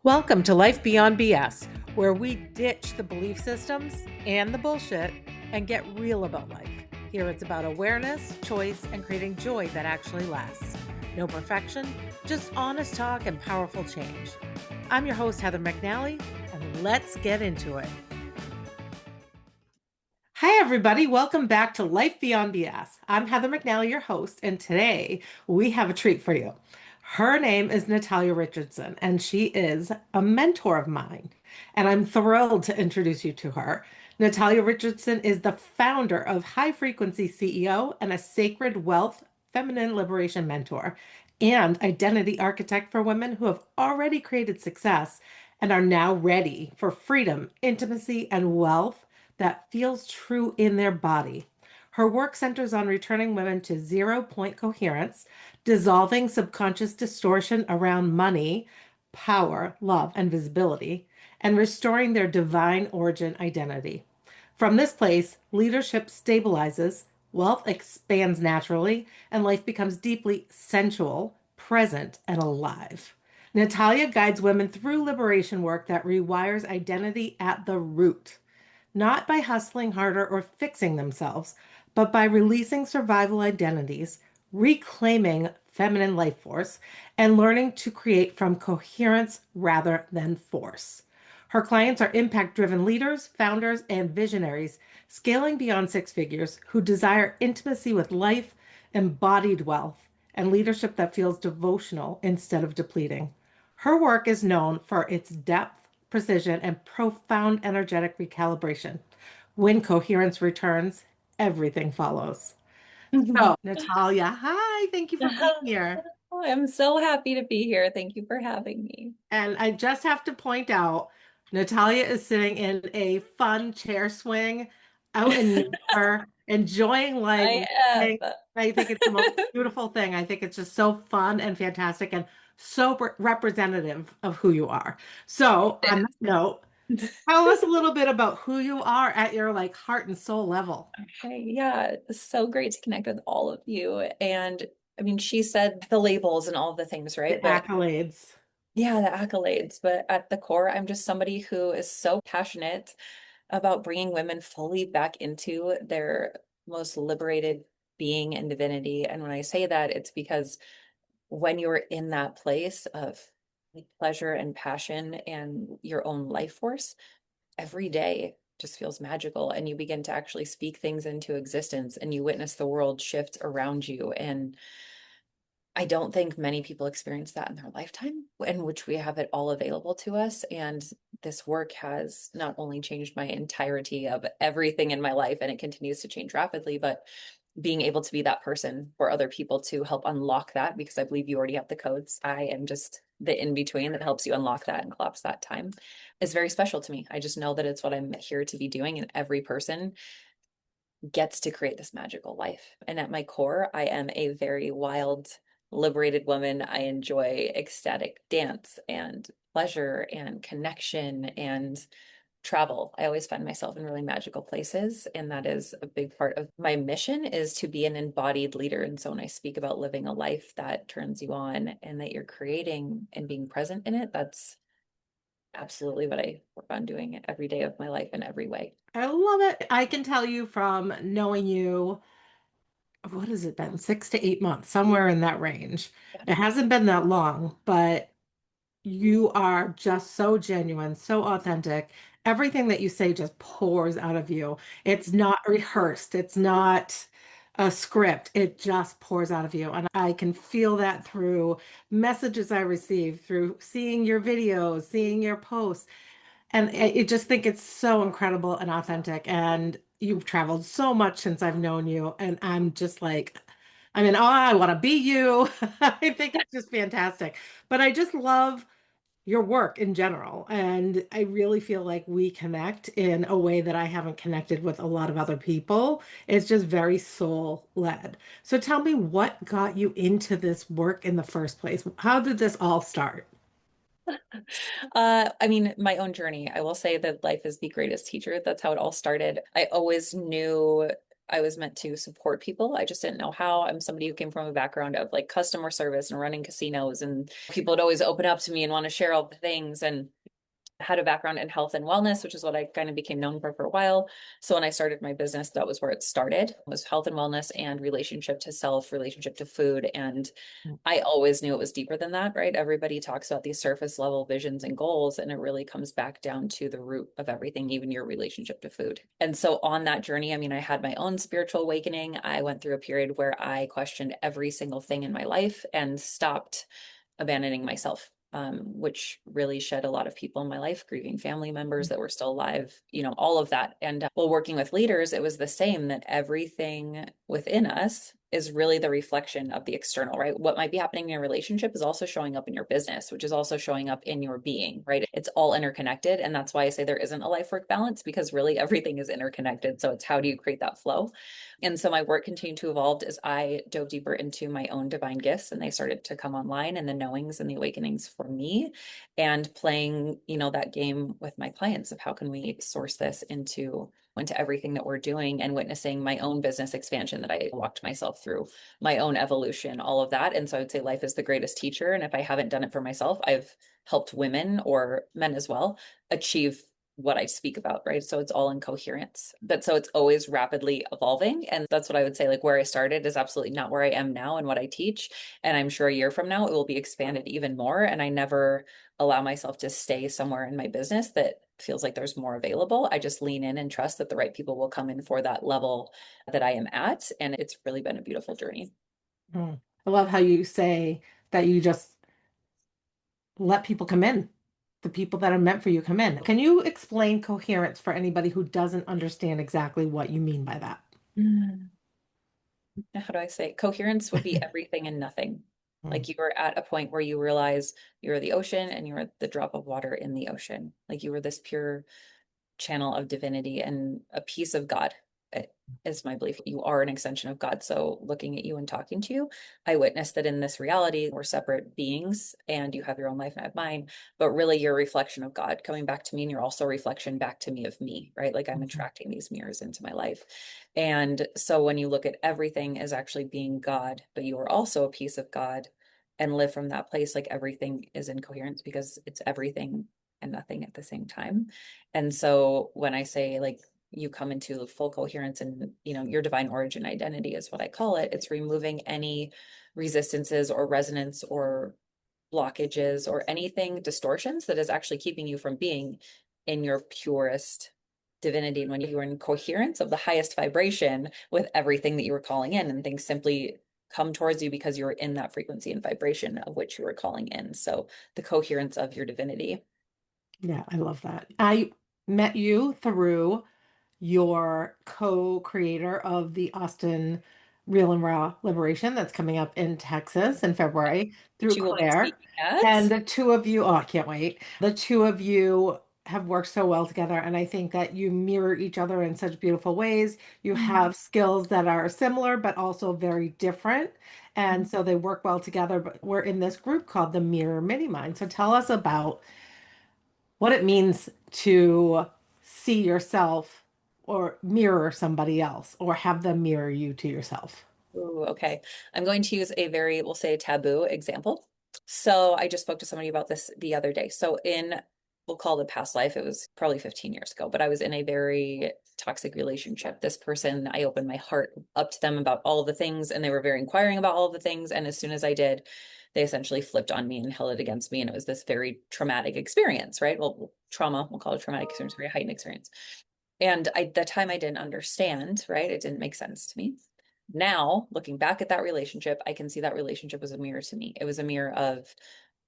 Welcome to Life Beyond B.S, where we ditch the belief systems and the bullshit and get real about life. Here it's about awareness, choice, and creating joy that actually lasts. No perfection, just honest talk and powerful change. I'm your host, Heather McNally, and let's get into it. Hi, everybody. Welcome back to Life Beyond B.S. I'm Heather McNally, your host, and today we have a treat for you. Her name is Natalia Richardson, and she is a mentor of mine. And I'm thrilled to introduce you to her. Natalia Richardson is the founder of High Frequency CEO and a Sacred Wealth Feminine Liberation Mentor and identity architect for women who have already created success and are now ready for freedom, intimacy, and wealth that feels true in their body. Her work centers on returning women to 0 point coherence, dissolving subconscious distortion around money, power, love, and visibility, and restoring their divine origin identity. From this place, leadership stabilizes, wealth expands naturally, and life becomes deeply sensual, present, and alive. Natalia guides women through liberation work that rewires identity at the root, not by hustling harder or fixing themselves, but by releasing survival identities, reclaiming feminine life force, and learning to create from coherence rather than force. Her clients are impact driven leaders, founders, and visionaries scaling beyond six figures who desire intimacy with life, embodied wealth, and leadership that feels devotional instead of depleting. Her work is known for its depth, precision, and profound energetic recalibration. When coherence returns, everything follows. So, Natalia, hi, thank you for being here. I'm so happy to be here. Thank you for having me. And I just have to point out, Natalia is sitting in a fun chair swing out in nature, enjoying life. I am. I think it's the most beautiful thing. I think it's just so fun and fantastic and so representative of who you are. So, on that note, tell us a little bit about who you are at your like heart and soul level. Okay, yeah, it's so great to connect with all of you. And I mean, she said the labels and all of the things, The right? But accolades. yeah, the accolades. But at the core, I'm just somebody who is so passionate about bringing women fully back into their most liberated being and divinity. And when I say that, it's because when you're in that place of like pleasure and passion and your own life force, every day just feels magical and you begin to actually speak things into existence and you witness the world shift around you. And I don't think many people experience that in their lifetime, in which we have it all available to us. And this work has not only changed my entirety of everything in my life, and it continues to change rapidly, but being able to be that person for other people to help unlock that, because I believe you already have the codes. I am just the in between that helps you unlock that and collapse that time, is very special to me. I just know that it's what I'm here to be doing, and every person gets to create this magical life. And at my core, I am a very wild, liberated woman. I enjoy ecstatic dance and pleasure and connection and travel. I always find myself in really magical places, and that is a big part of my mission, is to be an embodied leader. And so when I speak about living a life that turns you on and that you're creating and being present in it, that's absolutely what I work on doing every day of my life in every way. I love it. I can tell you from knowing you, what has it been? 6 to 8 months, somewhere in that range. Yeah. It hasn't been that long, but you are just so genuine, so authentic. Everything that you say just pours out of you. It's not rehearsed, it's not a script. It just pours out of you. And I can feel that through messages I receive, through seeing your videos, seeing your posts. And I just think it's so incredible and authentic. And you've traveled so much since I've known you. And I'm just like, I mean, oh, I want to be you. I think it's just fantastic. But I just love your work in general. And I really feel like we connect in a way that I haven't connected with a lot of other people. It's just very soul led. So tell me what got you into this work in the first place? How did this all start? I mean, my own journey. I will say that life is the greatest teacher. That's how it all started. I always knew I was meant to support people. I just didn't know how. I'm somebody who came from a background of like customer service and running casinos, and people would always open up to me and want to share all the things. And had a background in health and wellness, which is what I kind of became known for a while. So when I started my business, that was where it started, was health and wellness and relationship to self, relationship to food. And I always knew it was deeper than that, right? Everybody talks about these surface level visions and goals, and it really comes back down to the root of everything, even your relationship to food. And so on that journey, I mean, I had my own spiritual awakening. I went through a period where I questioned every single thing in my life and stopped abandoning myself, which really shed a lot of people in my life, grieving family members that were still alive, all of that. And while working with leaders, it was the same, that everything within us is really the reflection of the external, right? What might be happening in your relationship is also showing up in your business, which is also showing up in your being, right? It's all interconnected. And that's why I say there isn't a life work balance, because really everything is interconnected. So it's how do you create that flow? And so my work continued to evolve as I dove deeper into my own divine gifts, and they started to come online, and the knowings and the awakenings for me, and playing, that game with my clients of how can we source this into everything that we're doing, and witnessing my own business expansion that I walked myself through, my own evolution, all of that. And so I would say life is the greatest teacher. And if I haven't done it for myself, I've helped women or men as well achieve what I speak about, right? So it's all in coherence. But so it's always rapidly evolving. And that's what I would say, like where I started is absolutely not where I am now and what I teach. And I'm sure a year from now, it will be expanded even more. And I never allow myself to stay somewhere in my business that feels like there's more available. I just lean in and trust that the right people will come in for that level that I am at. And it's really been a beautiful journey. Mm. I love how you say that you just let people come in. The people that are meant for you come in. Can you explain coherence for anybody who doesn't understand exactly what you mean by that? Mm. How do I say it? Coherence would be everything and nothing. Mm. Like you are at a point where you realize you're the ocean and you're the drop of water in the ocean. Like you were this pure channel of divinity and a piece of God. It is my belief. You are an extension of God. So looking at you and talking to you, I witnessed that in this reality, we're separate beings and you have your own life and I have mine, but really you're a reflection of God coming back to me. And you're also a reflection back to me of me, right? Like I'm Mhm. attracting these mirrors into my life. And so when you look at everything as actually being God, but you are also a piece of God and live from that place, like everything is in coherence because it's everything and nothing at the same time. And so when I say like you come into full coherence and your divine origin identity is what I call it, it's removing any resistances or resonance or blockages or anything distortions that is actually keeping you from being in your purest divinity. And when you are in coherence of the highest vibration with everything that you were calling in, and things simply come towards you because you're in that frequency and vibration of which you were calling in. So the coherence of your divinity. Yeah, I love that. I met you through your co-creator of the Austin Real and Raw Liberation that's coming up in Texas in February through She will be Claire. speaking at. And the two of you, oh, I can't wait. The two of you have worked so well together. And I think that you mirror each other in such beautiful ways. You Mm. have skills that are similar, but also very different. And so they work well together. But we're in this group called the Mirror Mini Mind. So tell us about what it means to see yourself or mirror somebody else or have them mirror you to yourself. Ooh, okay. I'm going to use a very, we'll say, taboo example. So I just spoke to somebody about this the other day. So we'll call it past life, it was probably 15 years ago, but I was in a very toxic relationship. This person, I opened my heart up to them about all of the things, and they were very inquiring about all of the things. And as soon as I did, they essentially flipped on me and held it against me. And it was this very traumatic experience, right? Well, trauma, we'll call it traumatic experience, very heightened experience. And at the time I didn't understand, right? It didn't make sense to me. Now, looking back at that relationship, I can see that relationship was a mirror to me. It was a mirror of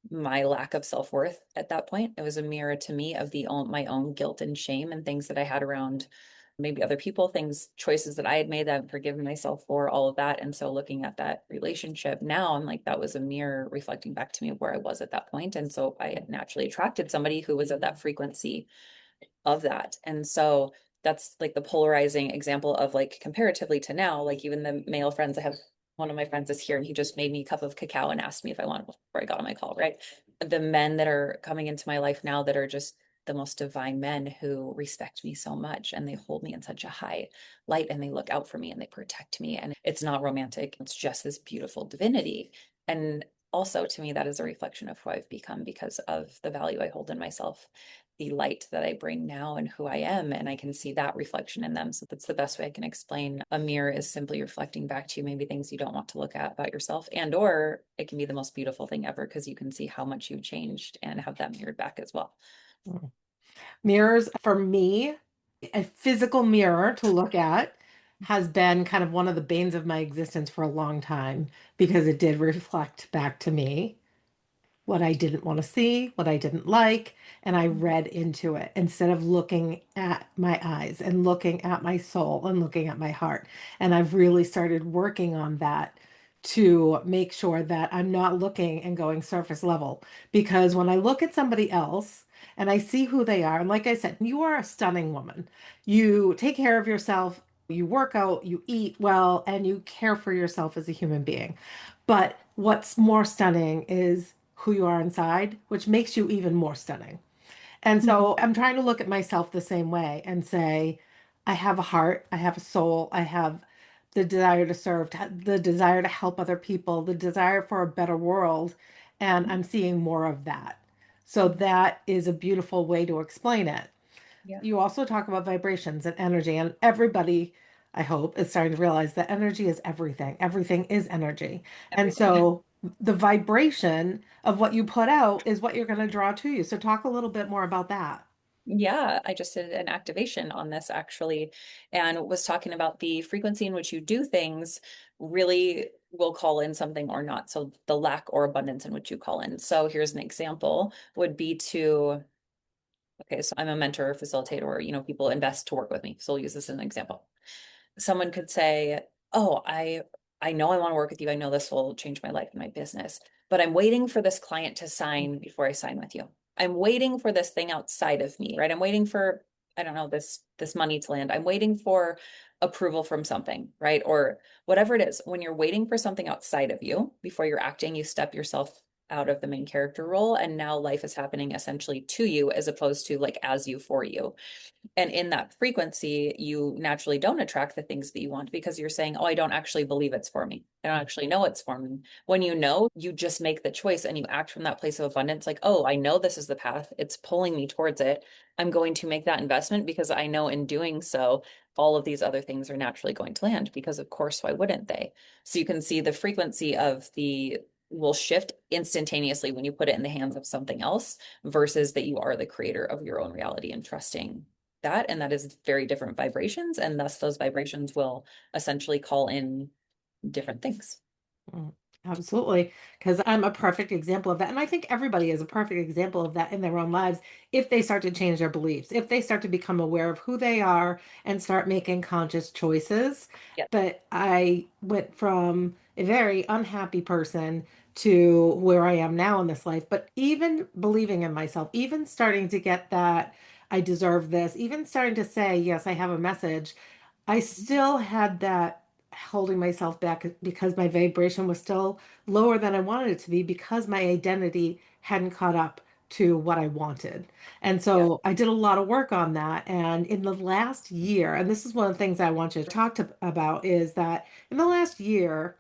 my lack of self-worth at that point. It was a mirror to me of my own guilt and shame and things that I had around maybe other people, things, choices that I had made that I've forgiven myself for, all of that. And so looking at that relationship now, I'm like, that was a mirror reflecting back to me of where I was at that point. And so I had naturally attracted somebody who was at that frequency of that. And so that's like the polarizing example of like comparatively to now, like even the male friends I have, one of my friends is here and he just made me a cup of cacao and asked me if I wanted before I got on my call, right? The men that are coming into my life now that are just the most divine men who respect me so much and they hold me in such a high light and they look out for me and they protect me. And it's not romantic, it's just this beautiful divinity. And also to me, that is a reflection of who I've become because of the value I hold in myself, the light that I bring now and who I am. And I can see that reflection in them. So that's the best way I can explain. A mirror is simply reflecting back to you maybe things you don't want to look at about yourself, and or it can be the most beautiful thing ever because you can see how much you've changed and have that mirrored back as well. Mm. Mirrors for me, a physical mirror to look at has been kind of one of the banes of my existence for a long time because it did reflect back to me what I didn't want to see, what I didn't like, and I read into it instead of looking at my eyes and looking at my soul and looking at my heart. And I've really started working on that to make sure that I'm not looking and going surface level. Because when I look at somebody else and I see who they are, and like I said, you are a stunning woman. You take care of yourself, you work out, you eat well, and you care for yourself as a human being. But what's more stunning is who you are inside, which makes you even more stunning. And Mhm. so I'm trying to look at myself the same way and say, I have a heart, I have a soul, I have the desire to serve, the desire to help other people, the desire for a better world. And I'm seeing more of that. So that is a beautiful way to explain it. Yeah, You also talk about vibrations and energy, and everybody, I hope, is starting to realize that energy is everything. Everything is energy. And everything. so the vibration of what you put out is what you're going to draw to you. So talk a little bit more about that. Yeah, I just did an activation on this actually, and was talking about the frequency in which you do things really will call in something or not. So the lack or abundance in which you call in. So here's an example would be to, okay, so I'm a mentor, facilitator, or, people invest to work with me. So we'll use this as an example. Someone could say, "Oh, I know I want to work with you. I know this will change my life and my business, but I'm waiting for this client to sign before I sign with you. I'm waiting for this thing outside of me, right? I'm waiting for, I don't know, this money to land. I'm waiting for approval from something, right? Or whatever it is. When you're waiting for something outside of you before you're acting, you step yourself out of the main character role, and now life is happening essentially to you as opposed to like as you for you. And in that frequency, you naturally don't attract the things that you want because you're saying, "Oh, I don't actually believe it's for me. I don't actually know it's for me." When you know, you just make the choice and you act from that place of abundance, like, "Oh, I know this is the path. It's pulling me towards it. I'm going to make that investment because I know in doing so, all of these other things are naturally going to land because, of course, why wouldn't they?" So you can see the frequency of the will shift instantaneously when you put it in the hands of something else versus that you are the creator of your own reality and trusting that. And that is very different vibrations. And thus those vibrations will essentially call in different things. Mm, absolutely. Because I'm a perfect example of that. And I think everybody is a perfect example of that in their own lives if they start to change their beliefs, if they start to become aware of who they are and start making conscious choices. Yeah. But I went from a very unhappy person to where I am now in this life. But even believing in myself, even starting to get that I deserve this, even starting to say, yes, I have a message, I still had that holding myself back because my vibration was still lower than I wanted it to be because my identity hadn't caught up to what I wanted. And Yeah. so I did a lot of work on that. And in the last year, and this is one of the things I want you to talk about, is that in the last year,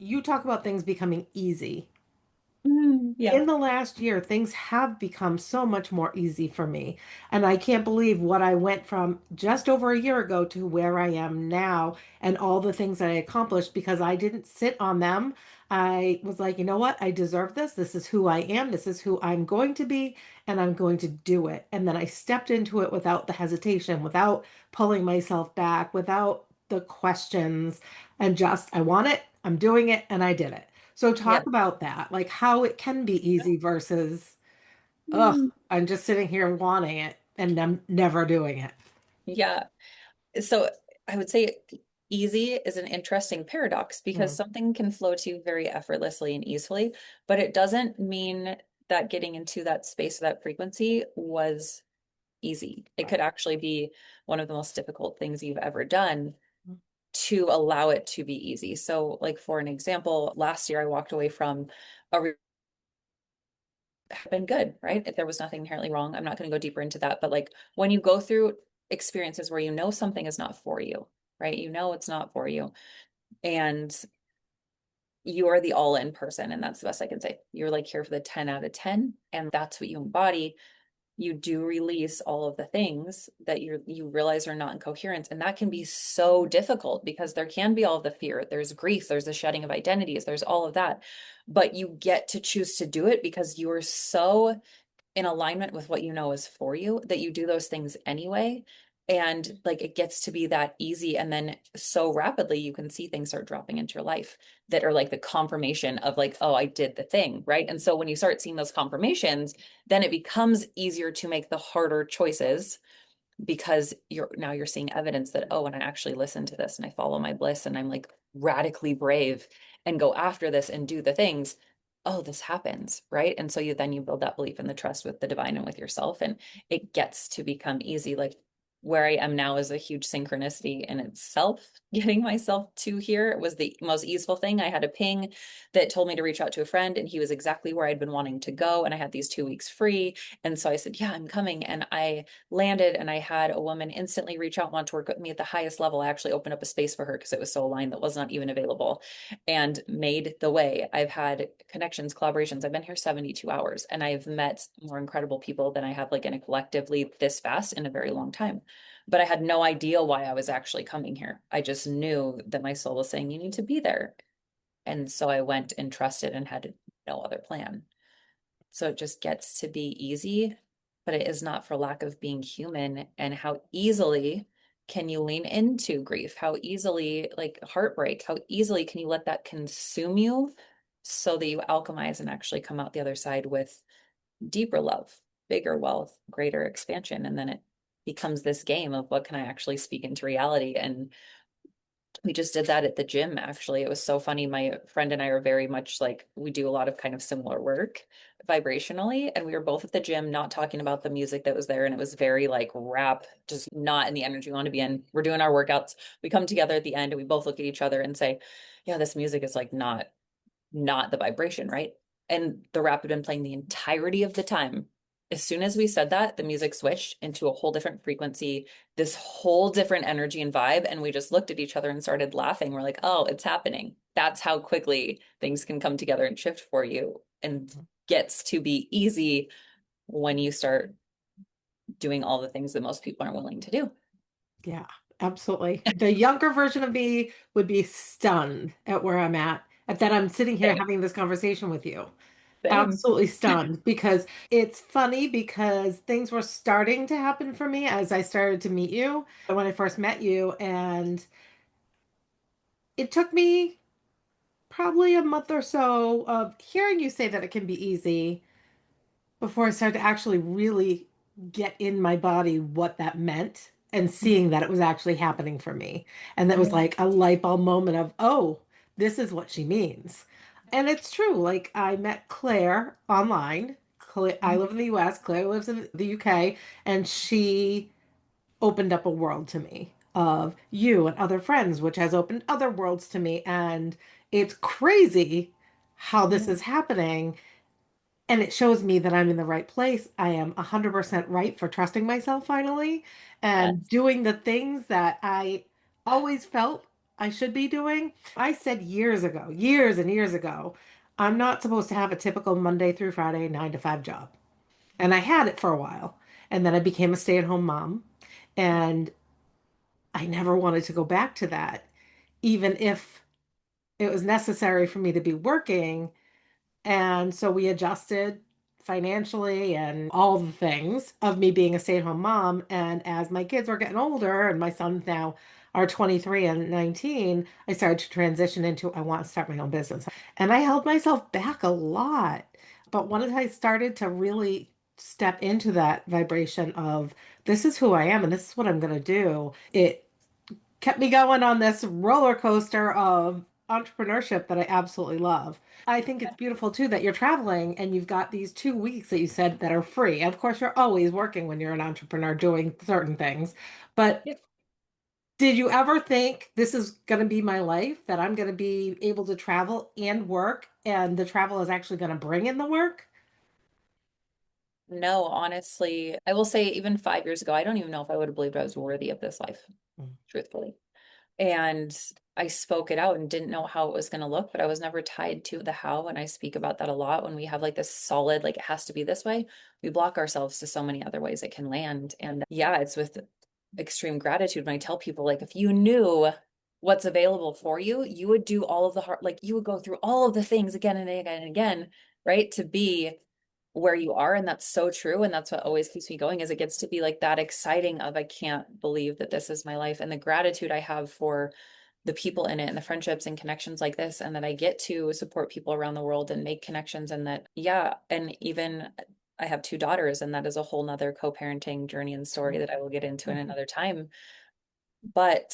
you talk about things becoming easy. Yeah. In the last year, things have become so much more easy for me. And I can't believe what I went from just over a year ago to where I am now and all the things that I accomplished because I didn't sit on them. I was like, you know what? I deserve this. This is who I am. This is who I'm going to be, and I'm going to do it. And then I stepped into it without the hesitation, without pulling myself back, without the questions, and just, I want it, I'm doing it, and I did it. So Yeah. talk about that, like how it can be easy versus, ugh, Mm. I'm just sitting here wanting it and I'm never doing it. Yeah. So I would say easy is an interesting paradox because Mm, something can flow to you very effortlessly and easily, but it doesn't mean that getting into that space, that frequency was easy. It could right. actually be one of the most difficult things you've ever done to allow it to be easy. So, like for an example, last year I walked away from a have been good, right? If there was nothing inherently wrong. I'm not going to go deeper into that. But like when you go through experiences where you know something is not for you, right? You know it's not for you. And you are the all-in person. And that's the best I can say. You're like here for the 10 out of 10. And that's what you embody. You do release all of the things that you realize are not in coherence. And that can be so difficult because there can be all of the fear. There's grief, there's the shedding of identities, there's all of that. But you get to choose to do it because you are so in alignment with what you know is for you that you do those things anyway. And like it gets to be that easy. And then so rapidly you can see things start dropping into your life that are like the confirmation of like, oh, I did the thing. Right. And so when you start seeing those confirmations, then it becomes easier to make the harder choices because you're seeing evidence that, oh, when I actually listen to this and I follow my bliss and I'm like radically brave and go after this and do the things, oh, this happens, right? And so you build that belief and the trust with the divine and with yourself, and it gets to become easy. Like where I am now is a huge synchronicity in itself. Getting myself to here was the most easeful thing. I had a ping that told me to reach out to a friend, and he was exactly where I'd been wanting to go. And I had these 2 weeks free. And so I said, yeah, I'm coming. And I landed, and I had a woman instantly reach out, want to work with me at the highest level. I actually opened up a space for her because it was so aligned that was not even available, and made the way. I've had connections, collaborations. I've been here 72 hours, and I've met more incredible people than I have like in a collectively this fast in a very long time. But I had no idea why I was actually coming here. I just knew that my soul was saying, you need to be there. And so I went and trusted and had no other plan. So it just gets to be easy, but it is not for lack of being human. And how easily can you lean into grief? How easily, like heartbreak, how easily can you let that consume you so that you alchemize and actually come out the other side with deeper love, bigger wealth, greater expansion. And then it becomes this game of what can I actually speak into reality. And we just did that at the gym, actually. It was so funny. My friend and I are very much like, we do a lot of kind of similar work vibrationally. And we were both at the gym, not talking about the music that was there. And it was very like rap, just not in the energy we want to be in. We're doing our workouts. We come together at the end and we both look at each other and say, yeah, this music is like not the vibration, right? And the rap had been playing the entirety of the time. As soon as we said that, the music switched into a whole different frequency, this whole different energy and vibe. And we just looked at each other and started laughing. We're like, oh, it's happening. That's how quickly things can come together and shift for you, and gets to be easy when you start doing all the things that most people aren't willing to do. Yeah, absolutely. The younger version of me would be stunned at where I'm at that I'm sitting here Same. having this conversation with you. Same. Absolutely stunned because it's funny because things were starting to happen for me as I started to meet you when I first met you. And it took me probably a month or so of hearing you say that it can be easy before I started to actually really get in my body what that meant and seeing that it was actually happening for me. And that was Mhm. like a light bulb moment of, oh, this is what she means. And it's true. Like I met Claire online. I live in the US, Claire lives in the UK, and she opened up a world to me of you and other friends, which has opened other worlds to me. And it's crazy how this Mhm. is happening, and it shows me that I'm in the right place. I am 100% right for trusting myself finally and Yes. doing the things that I always felt I should be doing. I said years ago, years and years ago, I'm not supposed to have a typical Monday through Friday 9 to 5 job. And I had it for a while. And then I became a stay-at-home mom. And I never wanted to go back to that, even if it was necessary for me to be working. And so we adjusted financially and all the things of me being a stay-at-home mom. And as my kids were getting older, and my sons now are 23 and 19, I started to transition into I want to start my own business. And I held myself back a lot. But once I started to really step into that vibration of this is who I am and this is what I'm going to do, it kept me going on this roller coaster of entrepreneurship that I absolutely love. I think it's beautiful too that you're traveling and you've got these 2 weeks that you said that are free. Of course, you're always working when you're an entrepreneur doing certain things. But Yep. did you ever think this is going to be my life, that I'm going to be able to travel and work, and the travel is actually going to bring in the work? No, honestly, I will say even 5 years ago, I don't even know if I would have believed I was worthy of this life, Mm. truthfully. And I spoke it out and didn't know how it was going to look, but I was never tied to the how. And I speak about that a lot when we have like this solid, like it has to be this way. We block ourselves to so many other ways it can land. And yeah, it's with extreme gratitude when I tell people, like, if you knew what's available for you, you would do all of the hard, like, you would go through all of the things again and again and again, right? To be where you are. And that's so true. And that's what always keeps me going is it gets to be like that exciting of, I can't believe that this is my life. And the gratitude I have for the people in it and the friendships and connections like this, and that I get to support people around the world and make connections. And that, yeah. And even I have two daughters, and that is a whole nother co-parenting journey and story that I will get into in another time. But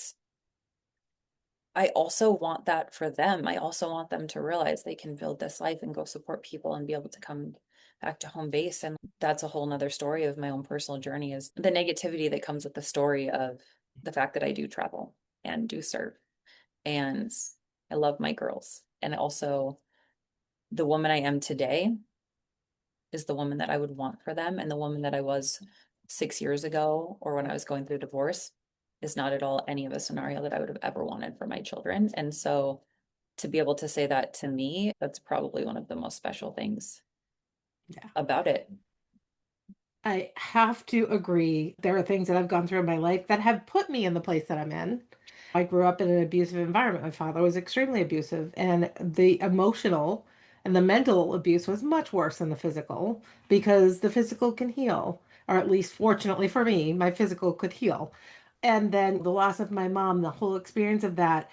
I also want that for them. I also want them to realize they can build this life and go support people and be able to come back to home base. And that's a whole nother story of my own personal journey is the negativity that comes with the story of the fact that I do travel and do serve. And I love my girls. And also the woman I am today is the woman that I would want for them. And the woman that I was 6 years ago or when I was going through divorce is not at all any of a scenario that I would have ever wanted for my children. And so to be able to say that to me, that's probably one of the most special things Yeah. about it. I have to agree. There are things that I've gone through in my life that have put me in the place that I'm in. I grew up in an abusive environment. My father was extremely abusive, and the emotional and the mental abuse was much worse than the physical because the physical can heal, or at least fortunately for me, my physical could heal. And then the loss of my mom, the whole experience of that,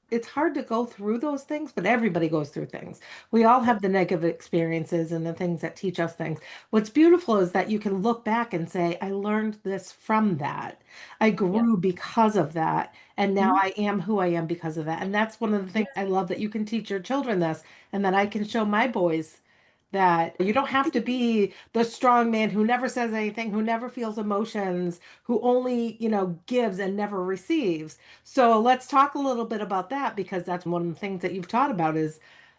it's hard to go through those things, but everybody goes through things. We all have the negative experiences and the things that teach us things. What's beautiful is that you can look back and say, I learned this from that. I Yeah. grew because of that. And now Mhm. I am who I am because of that. And that's one of the things Yeah. I love that you can teach your children this and that I can show my boys that you don't have to be the strong man who never says anything, who never feels emotions, who only, gives and never receives. So let's talk a little bit about that because that's one of the things that you've taught about is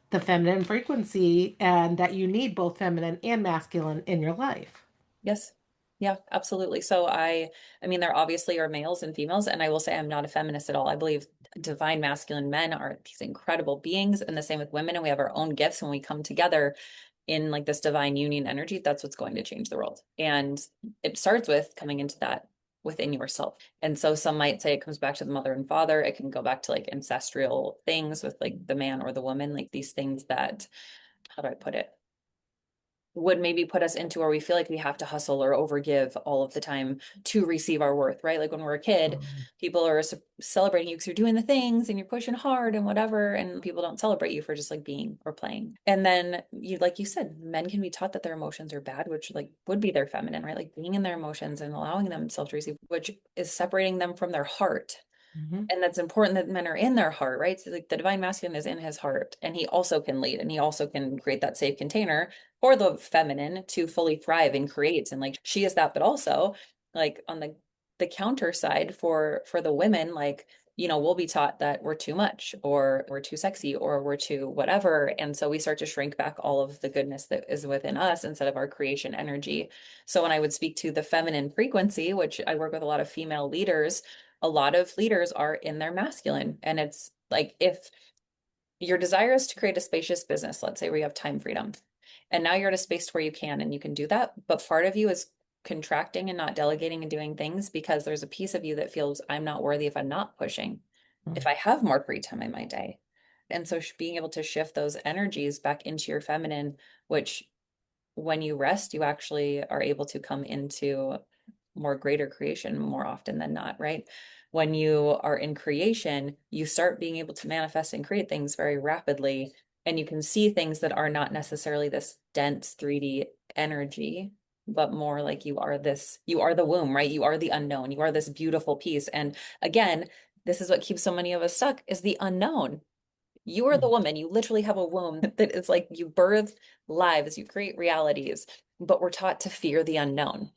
the feminine frequency and that you need both feminine and masculine in your life. Yes. Yeah, absolutely. So I mean, there obviously are males and females, and I will say I'm not a feminist at all. I believe divine masculine men are these incredible beings, and the same with women, and we have our own gifts when we come together in like this divine union energy. That's what's going to change the world. And it starts with coming into that within yourself. And so some might say it comes back to the mother and father. It can go back to like ancestral things with like the man or the woman, like these things that, how do I put it? Would maybe put us into where we feel like we have to hustle or overgive all of the time to receive our worth, right? Like when we're a kid, people are celebrating you because you're doing the things and you're pushing hard and whatever, and people don't celebrate you for just like being or playing. And then you, like you said, men can be taught that their emotions are bad, which like would be their feminine, right? Like being in their emotions and allowing themselves to receive, which is separating them from their heart. Mhm. And that's important that men are in their heart, right? So like the divine masculine is in his heart, and he also can lead, and he also can create that safe container for the feminine to fully thrive and create. And like she is that, but also like on the counter side for the women, like we'll be taught that we're too much or we're too sexy or we're too whatever. And so we start to shrink back all of the goodness that is within us instead of our creation energy. So when I would speak to the feminine frequency, which I work with a lot of female leaders, a lot of leaders are in their masculine. And it's like if your desire is to create a spacious business, let's say where you have time freedom, and now you're at a space where you can and you can do that, but part of you is contracting and not delegating and doing things because there's a piece of you that feels I'm not worthy if I'm not pushing, if I have more free time in my day. And so being able to shift those energies back into your feminine, which when you rest, you actually are able to come into more greater creation more often than not, right? When you are in creation, you start being able to manifest and create things very rapidly. And you can see things that are not necessarily this dense 3D energy, but more like you are the womb, right? You are the unknown. You are this beautiful piece. And again, this is what keeps so many of us stuck is the unknown. You are the woman. You literally have a womb that is like you birth lives, you create realities, but we're taught to fear the unknown.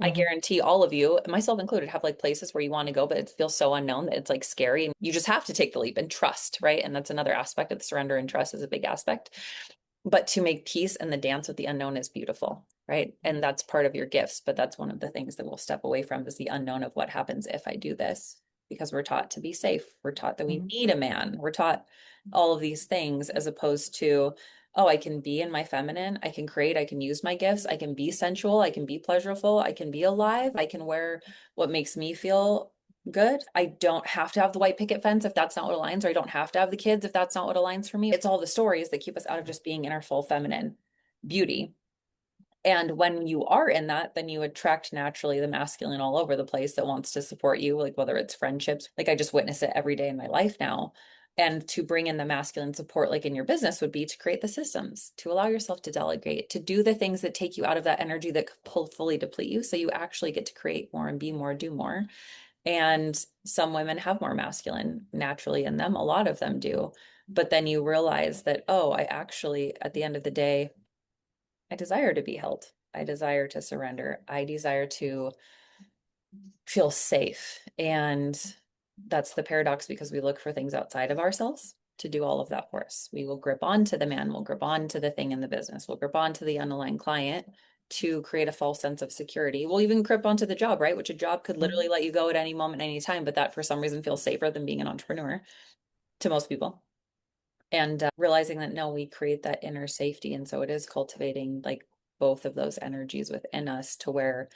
I Mhm. guarantee all of you, myself included, have like places where you want to go, but it feels so unknown that it's like scary. And you just have to take the leap and trust, right? And that's another aspect of the surrender and trust is a big aspect. But to make peace and the dance with the unknown is beautiful, right? And that's part of your gifts, but that's one of the things that we'll step away from is the unknown of what happens if I do this, because we're taught to be safe. We're taught that we Mhm. need a man. We're taught all of these things as opposed to, oh, I can be in my feminine, I can create, I can use my gifts, I can be sensual, I can be pleasurable, I can be alive, I can wear what makes me feel good. I don't have to have the white picket fence if that's not what aligns, or I don't have to have the kids if that's not what aligns for me. It's all the stories that keep us out of just being in our full feminine beauty. And when you are in that, then you attract naturally the masculine all over the place that wants to support you, like whether it's friendships, like I just witness it every day in my life now. And to bring in the masculine support, like in your business, would be to create the systems, to allow yourself to delegate, to do the things that take you out of that energy that could fully deplete you. So you actually get to create more and be more, do more. And some women have more masculine naturally in them, a lot of them do. But then you realize that, oh, I actually, at the end of the day, I desire to be held. I desire to surrender. I desire to feel safe. And that's the paradox because we look for things outside of ourselves to do all of that for us. We will grip onto the man, we'll grip onto the thing in the business, we'll grip onto the underlying client to create a false sense of security. We'll even grip onto the job, right? Which a job could literally let you go at any moment, any time, but that for some reason feels safer than being an entrepreneur to most people. And realizing that no, we create that inner safety. And so it is cultivating like both of those energies within us to where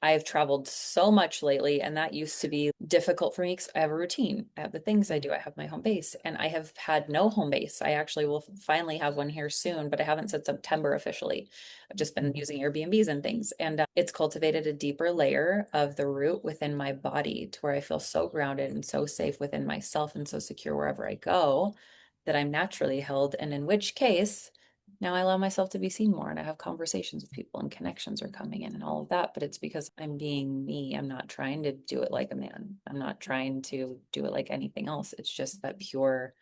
I've traveled so much lately, and that used to be difficult for me because I have a routine. I have the things I do. I have my home base, and I have had no home base. I actually will finally have one here soon, but I haven't said September officially. I've just been using Airbnbs and things, and it's cultivated a deeper layer of the root within my body to where I feel so grounded and so safe within myself and so secure wherever I go that I'm naturally held. And in which case, now I allow myself to be seen more and I have conversations with people and connections are coming in and all of that. But it's because I'm being me. I'm not trying to do it like a man. I'm not trying to do it like anything else. It's just that pure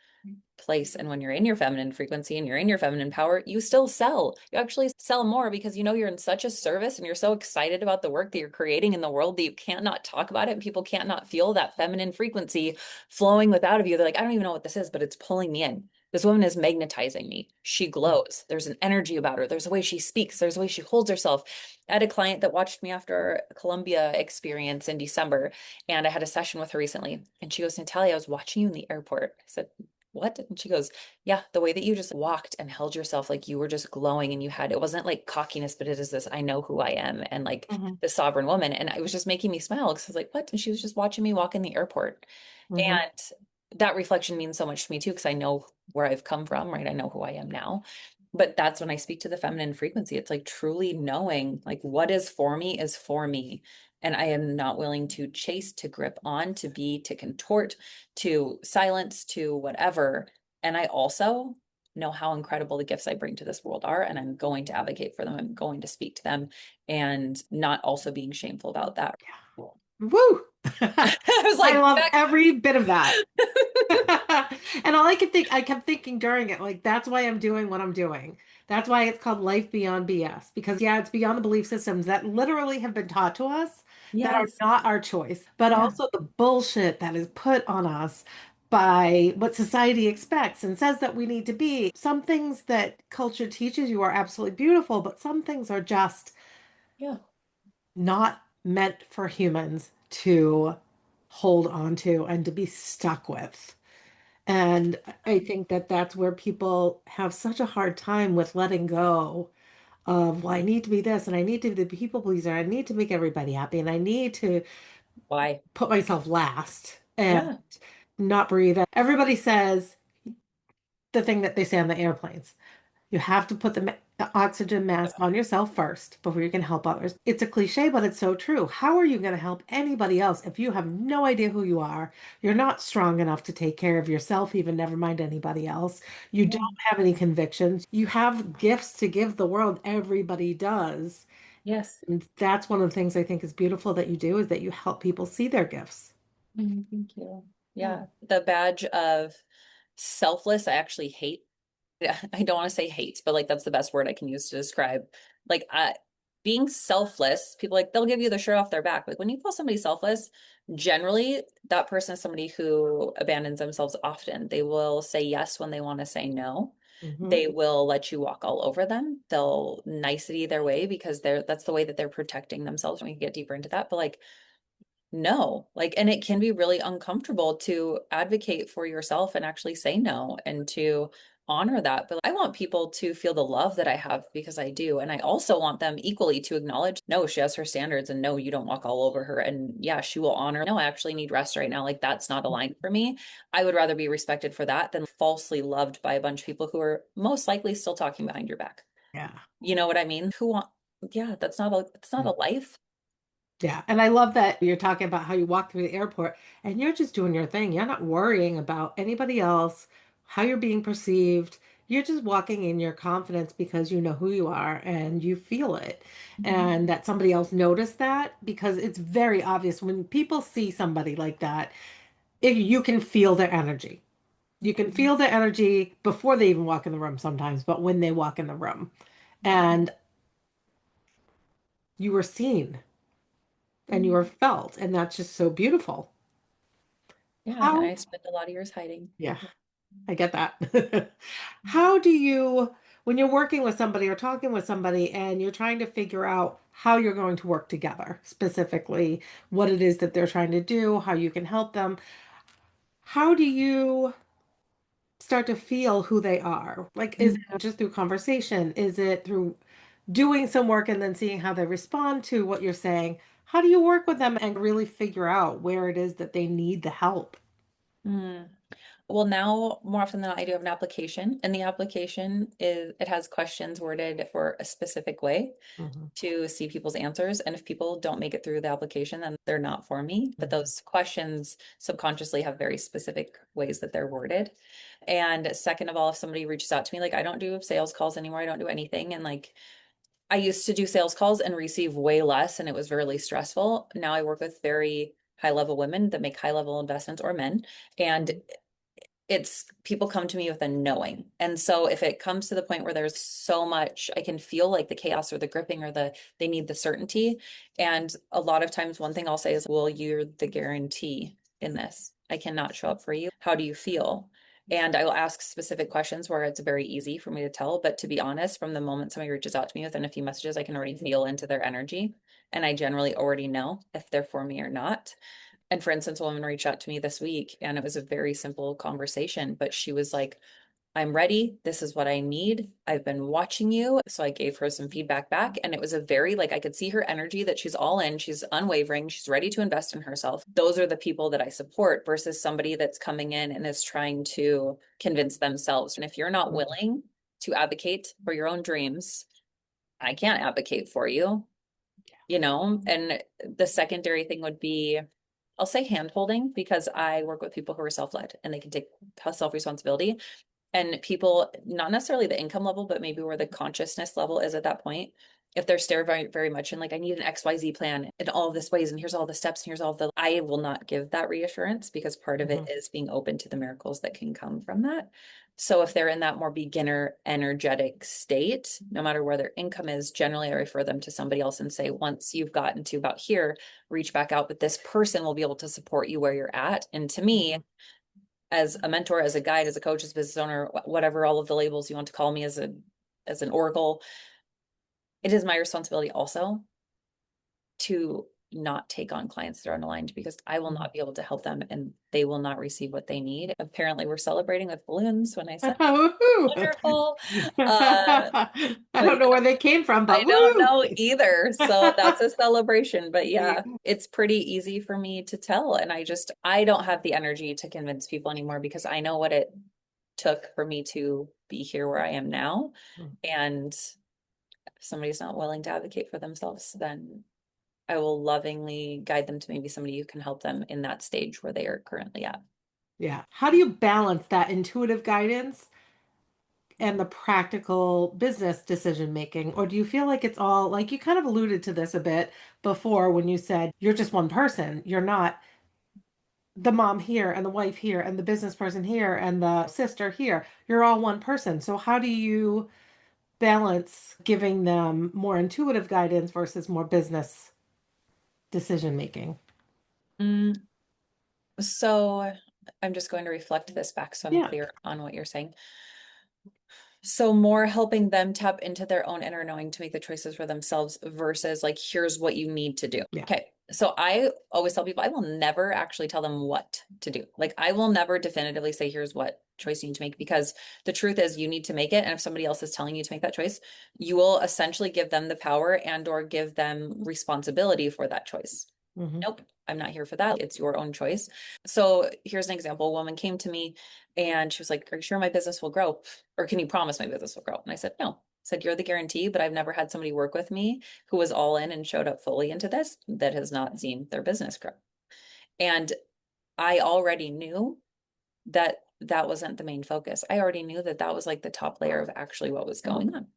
place. And when you're in your feminine frequency and you're in your feminine power, you still sell. You actually sell more because you know you're in such a service and you're so excited about the work that you're creating in the world that you can't not talk about it. And people can't not feel that feminine frequency flowing without of you. They're like, I don't even know what this is, but it's pulling me in. This woman is magnetizing me. She glows. There's an energy about her. There's a way she speaks. There's a way she holds herself. I had a client that watched me after a Columbia experience in December, and I had a session with her recently. And she goes, Natalia, I was watching you in the airport. I said, what? And she goes, yeah, the way that you just walked and held yourself like you were just glowing and you had, it wasn't like cockiness, but it is this, I know who I am and like Mhm. the sovereign woman. And it was just making me smile because I was like, what? And she was just watching me walk in the airport. Mhm. And that reflection means so much to me too, because I know where I've come from, right? I know who I am now. But that's when I speak to the feminine frequency. It's like truly knowing like what is for me is for me. And I am not willing to chase, to grip on, to be, to contort, to silence, to whatever. And I also know how incredible the gifts I bring to this world are. And I'm going to advocate for them. I'm going to speak to them and not also being shameful about that. Woo! I was I like, love back. every bit of that. And all I kept thinking during it, like, that's why I'm doing what I'm doing. That's why it's called Life Beyond B.S. Because, yeah, it's beyond the belief systems that literally have been taught to us that are Yes. not our choice, but Yeah. also the bullshit that is put on us by what society expects and says that we need to be. Some things that culture teaches you are absolutely beautiful, but some things are just Yeah. not meant for humans to hold on to and to be stuck with. And I think that that's where people have such a hard time with letting go of, well, I need to be this and I need to be the people pleaser. I need to make everybody happy and I need to Why? put myself last and Yeah. not breathe. Everybody says the thing that they say on the airplanes. You have to put the oxygen mask on yourself first before you can help others. It's a cliche, but it's so true. How are you going to help anybody else if you have no idea who you are? You're not strong enough to take care of yourself, even never mind anybody else. You Yeah. don't have any convictions. You have gifts to give the world. Everybody does. Yes. And that's one of the things I think is beautiful that you do is that you help people see their gifts. Thank you. Yeah. Yeah. The badge of selfless, I actually hate. I don't want to say hate, but like that's the best word I can use to describe. Like being selfless, people like they'll give you the shirt off their back. Like when you call somebody selfless, generally that person is somebody who abandons themselves often. They will say yes when they want to say no. Hmm. They will let you walk all over them. They'll nicety their way because that's the way that they're protecting themselves. We can get deeper into that, but like no, like, and it can be really uncomfortable to advocate for yourself and actually say no and to honor that. But I want people to feel the love that I have because I do. And I also want them equally to acknowledge, no, she has her standards and no, you don't walk all over her. And yeah, she will honor, no, I actually need rest right now. Like, that's not aligned for me. I would rather be respected for that than falsely loved by a bunch of people who are most likely still talking behind your back. Yeah. You know what I mean? Yeah, that's not a life. Yeah. And I love that you're talking about how you walk through the airport and you're just doing your thing. You're not worrying about anybody else, how you're being perceived. You're just walking in your confidence because you know who you are and you feel it. Mhm. And that somebody else noticed that because it's very obvious when people see somebody like that, you can feel their energy. You can feel their energy before they even walk in the room sometimes, but when they walk in the room. Mhm. And you were seen and you were Mhm. felt. And that's just so beautiful. Yeah, and How, I spent a lot of years hiding. yeah, I get that. How do you, when you're working with somebody or talking with somebody and you're trying to figure out how you're going to work together, specifically what it is that they're trying to do, how you can help them, how do you start to feel who they are? Like, is Mhm. it just through conversation? Is it through doing some work and then seeing how they respond to what you're saying? How do you work with them and really figure out where it is that they need the help? Mm. Well, now more often than not, I do have an application, and the application it has questions worded for a specific way Mhm, to see people's answers. And if people don't make it through the application, then they're not for me. But mhm, those questions subconsciously have very specific ways that they're worded. And second of all, if somebody reaches out to me, like I don't do sales calls anymore, I don't do anything. And like I used to do sales calls and receive way less, and it was really stressful. Now I work with very high level women that make high level investments or men. And mhm, it's people come to me with a knowing. And so if it comes to the point where there's so much, I can feel like the chaos or the gripping or they need the certainty. And a lot of times, one thing I'll say is, well, you're the guarantee in this. I cannot show up for you. How do you feel? And I will ask specific questions where it's very easy for me to tell. But to be honest, from the moment somebody reaches out to me within a few messages, I can already feel into their energy. And I generally already know if they're for me or not. And for instance, a woman reached out to me this week and it was a very simple conversation, but she was like, I'm ready. This is what I need. I've been watching you. So I gave her some feedback back. And it was a very, like, I could see her energy that she's all in. She's unwavering. She's ready to invest in herself. Those are the people that I support versus somebody that's coming in and is trying to convince themselves. And if you're not mhm, willing to advocate for your own dreams, I can't advocate for you, you know? And the secondary thing would be, I'll say hand holding because I work with people who are self-led and they can take self responsibility. And people, not necessarily the income level, but maybe where the consciousness level is at that point. If they're stared very, very much in like, I need an XYZ plan in all of this ways, and here's all the steps, and here's all the, I will not give that reassurance because part of it mhm, is being open to the miracles that can come from that. So if they're in that more beginner energetic state, no matter where their income is, generally I refer them to somebody else and say, once you've gotten to about here, reach back out, but this person will be able to support you where you're at. And to me, mhm. as a mentor, as a guide, as a coach, as a business owner, whatever all of the labels you want to call me as an oracle, it is my responsibility also to not take on clients that are unaligned because I will Mhm. not be able to help them and they will not receive what they need. Apparently, we're celebrating with balloons when I said Woohoo! wonderful. Uh, I but don't know where they came from, I but don't woo! know either. So that's a celebration. But yeah, it's pretty easy for me to tell. And I don't have the energy to convince people anymore because I know what it took for me to be here where I am now. And if somebody's not willing to advocate for themselves, then I will lovingly guide them to maybe somebody who can help them in that stage where they are currently at. Yeah. How do you balance that intuitive guidance and the practical business decision making? Or do you feel like it's all like you kind of alluded to this a bit before when you said you're just one person? You're not the mom here and the wife here and the business person here and the sister here. You're all one person. So how do you balance giving them more intuitive guidance versus more business decision making? Mm, so I'm just going to reflect this back so I'm Yeah. clear on what you're saying. So more helping them tap into their own inner knowing to make the choices for themselves versus like, here's what you need to do. Yeah. Okay. So I always tell people I will never actually tell them what to do. Like I will never definitively say, here's what choice you need to make, because the truth is you need to make it. And if somebody else is telling you to make that choice, you will essentially give them the power and or give them responsibility for that choice. Hmm. Nope, I'm not here for that. It's your own choice. So here's an example. A woman came to me and she was like, are you sure my business will grow? Or can you promise my business will grow? And I said, no. I said, you're the guarantee, but I've never had somebody work with me who was all in and showed up fully into this that has not seen their business grow. And I already knew that that wasn't the main focus. I already knew that that was like the top layer of actually what was going on.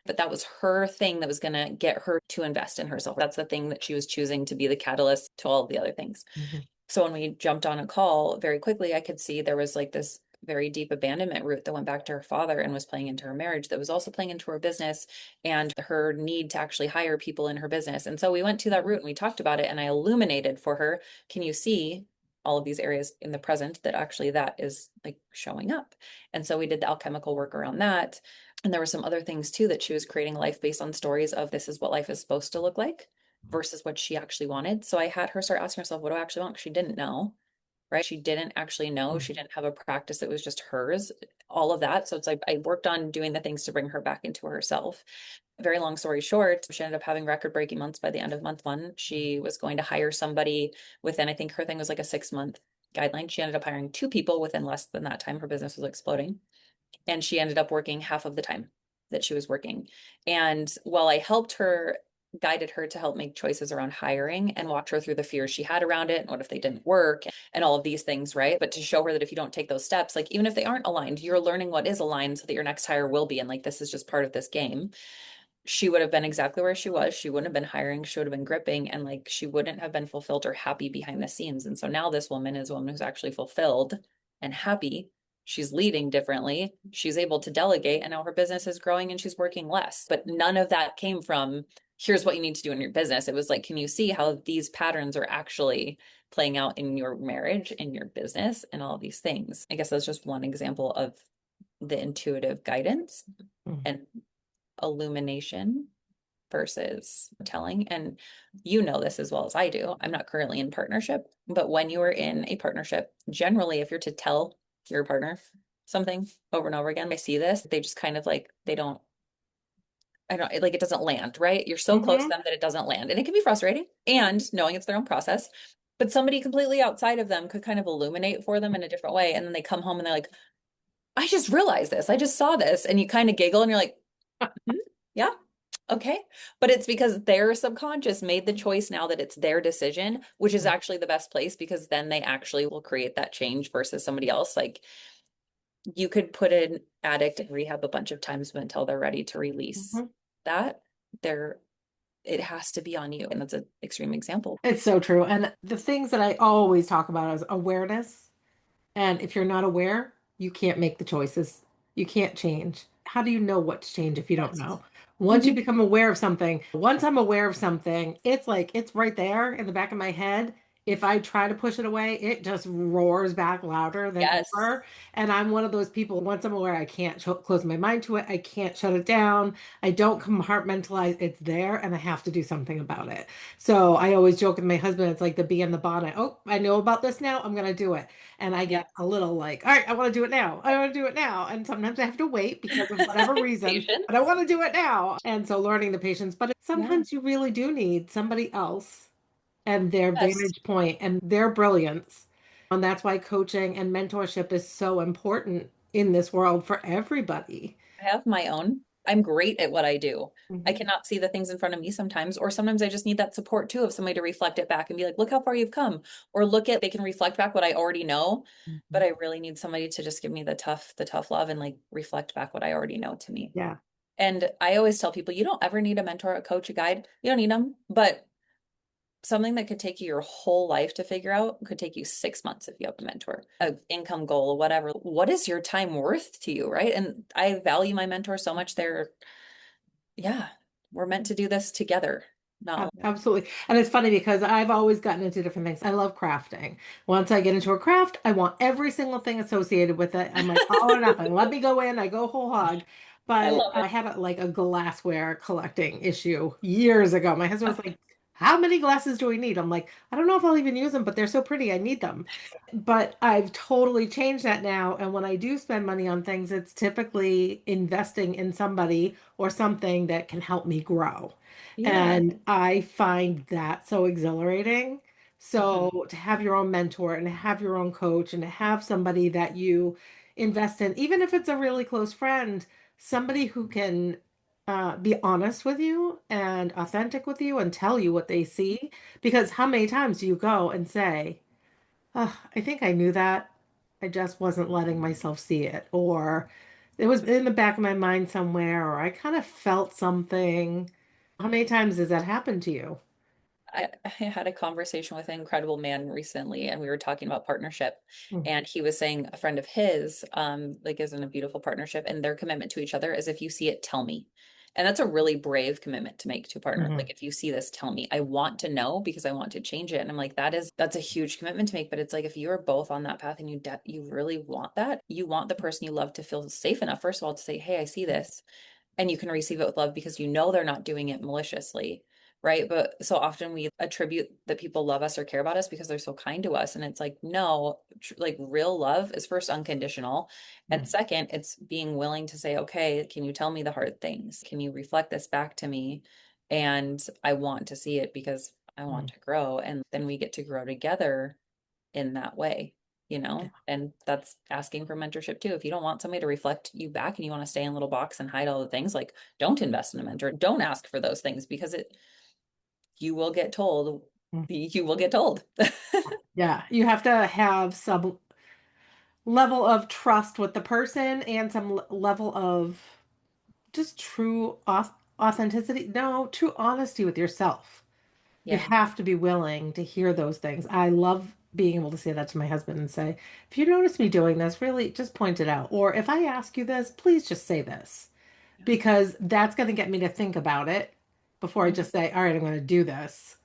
But that was her thing that was going to get her to invest in herself. That's the thing that she was choosing to be the catalyst to all of the other things. Hmm. So when we jumped on a call, very quickly, I could see there was like this very deep abandonment root that went back to her father and was playing into her marriage, that was also playing into her business and her need to actually hire people in her business. And so we went to that root and we talked about it, and I illuminated for her, can you see all of these areas in the present that actually that is like showing up? And so we did the alchemical work around that. And there were some other things too, that she was creating life based on stories of this is what life is supposed to look like versus what she actually wanted. So I had her start asking herself, what do I actually want? Because she didn't know, right? She didn't actually know. She didn't have a practice that was just hers, all of that. So it's like I worked on doing the things to bring her back into herself. Very long story short, she ended up having record-breaking months by the end of month one. She was going to hire somebody within, I think her thing was like a 6-month guideline. She ended up hiring 2 people within less than that time. Her business was exploding. And she ended up working half of the time that she was working. And while I helped her, guided her to help make choices around hiring and walk her through the fears she had around it, and what if they didn't work and all of these things, right? But to show her that if you don't take those steps, like even if they aren't aligned, you're learning what is aligned so that your next hire will be. And like this is just part of this game. She would have been exactly where she was. She wouldn't have been hiring. She would have been gripping, and like she wouldn't have been fulfilled or happy behind the scenes. And so now this woman is a woman who's actually fulfilled and happy. She's leading differently. She's able to delegate, and now her business is growing and she's working less. But none of that came from, here's what you need to do in your business. It was like, can you see how these patterns are actually playing out in your marriage, in your business, and all these things? I guess that's just one example of the intuitive guidance Hmm. and illumination versus telling. And you know this as well as I do. I'm not currently in partnership, but when you are in a partnership, generally, if you're to tell your partner something over and over again, I see this, they just kind of like, they don't, I don't like it doesn't land, right? You're so close to Hmm. them that it doesn't land. And it can be frustrating and knowing it's their own process. But somebody completely outside of them could kind of illuminate for them in a different way. And then they come home and they're like, I just realized this. I just saw this. And you kind of giggle and you're like, "Hmm, yeah, okay." But it's because their subconscious made the choice now that it's their decision, which is actually the best place, because then they actually will create that change versus somebody else. Like you could put an addict in rehab a bunch of times, but until they're ready to release Hmm. that, they're it has to be on you. And that's an extreme example. It's so true. And the things that I always talk about is awareness. And if you're not aware, you can't make the choices. You can't change. How do you know what to change if you don't Yes. know? Once you Mhm. become aware of something, once I'm aware of something, it's like it's right there in the back of my head. If I try to push it away, it just roars back louder than Yes. ever. And I'm one of those people, once I'm aware, I can't close my mind to it. I can't shut it down. I don't compartmentalize. It's there and I have to do something about it. So I always joke with my husband, it's like the bee in the bonnet. Oh, I know about this now. I'm going to do it. And I Yeah. get a little like, all right, I want to do it now. I want to do it now. And sometimes I have to wait because of whatever reason, but I Patience. want to do it now. And so learning the patience, but Yeah. sometimes you really do need somebody else and their Yes. vantage point and their brilliance. And that's why coaching and mentorship is so important in this world for everybody. I have my own. I'm great at what I do. I Mhm. cannot see the things in front of me sometimes, or sometimes I just need that support too of somebody to reflect it back and be like, look how far you've come. Or look at, they can reflect back what I already know, but Mhm. I really need somebody to just give me the tough love and like reflect back what I already know to me. Yeah. And I always tell people, you don't ever need a mentor, a coach, a guide. You don't need them, but something that could take you your whole life to figure out could take you 6 months if you have a mentor, an income goal, or whatever. What is your time worth to you, right? And I value my mentor so much. They're, yeah, we're meant to do this together, not alone. Absolutely. And it's funny because I've always gotten into different things. I love crafting. Once I get into a craft, I want every single thing associated with it. I'm like all or nothing. Let me go in, I go whole hog. I But love I it. had like a glassware collecting issue years ago. My husband was like, "How many glasses do we need?" I'm like, "I don't know if I'll even use them, but they're so pretty. I need them." But I've totally changed that now. And when I do spend money on things, it's typically investing in somebody or something that can help me grow. Yeah. And I find that so exhilarating. Mhm. So to have your own mentor and to have your own coach and to have somebody that you invest in, even if it's a really close friend, somebody who can be honest with you and authentic with you and tell you what they see. Because how many times do you go and say, "Oh, I think I knew that. I just wasn't letting myself see it," or it was in the back of my mind somewhere, or I kind of felt something. How many times has that happened to you? I had a conversation with an incredible man recently, and we were talking about partnership. Mm, And he was saying a friend of his, like, is in a beautiful partnership, and their commitment to each other is if you see it, tell me. And that's a really brave commitment to make to a partner. mhm, Like, if you see this, tell me. I want to know because I want to change it. And I'm like, that's a huge commitment to make. But it's like if you are both on that path and you really want that, you want the person you love to feel safe enough, first of all, to say, hey, I see this, and you can receive it with love because you know they're not doing it maliciously, right? But so often we attribute that people love us or care about us because they're so kind to us, and it's like, no, like, real love is first unconditional, and mm, second, it's being willing to say, okay, can you tell me the hard things, can you reflect this back to me, and I want to see it because I want mm. to grow, and then we get to grow together in that way, Yeah. and that's asking for mentorship too. If you don't want somebody to reflect you back and you want to stay in a little box and hide all the things, like, don't invest in a mentor, don't ask for those things because it you will get told, Mm. you will get told. Yeah, you have to have some level of trust with the person and some level of just true authenticity. No, true honesty with yourself. You Yeah. have to be willing to hear those things. I love being able to say that to my husband and say, if you notice me doing this, really just point it out. Or if I ask you this, please just say this, because that's going to get me to think about it before I Mhm. just say, all right, I'm going to do this.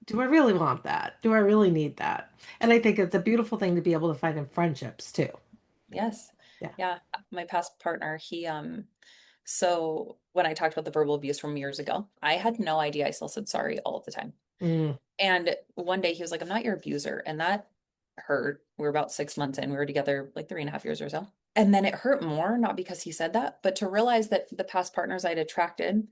Do I really want that? Do I really need that? And I think it's a beautiful thing to be able to find in friendships too. Yes. Yeah. Yeah. My past partner, so when I talked about the verbal abuse from years ago, I had no idea. I still said sorry all of the time. Mm, And one day he was like, I'm not your abuser. And that hurt. We were about 6 months in. We were together like 3.5 years or so. And then it hurt more, not because he said that, but to realize that the past partners I'd attracted,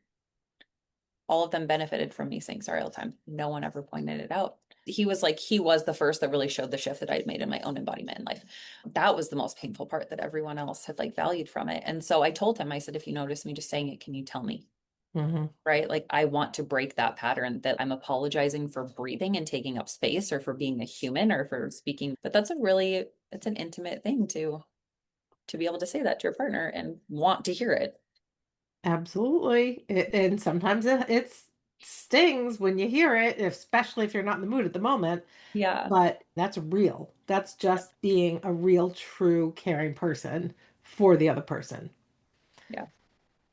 all of them benefited from me saying sorry all the time. No one ever pointed it out. He was the first that really showed the shift that I'd made in my own embodiment in life. That was the most painful part, that everyone else had like valued from it. And so I told him, I said, if you notice me just saying it, can you tell me? hmm Right? Like, I want to break that pattern that I'm apologizing for breathing and taking up space or for being a human or for speaking. But it's an intimate thing to be able to say that to your partner and want to hear it. Absolutely. And sometimes it stings when you hear it, especially if you're not in the mood at the moment. Yeah. But that's real. That's just being a real, true, caring person for the other person. Yeah.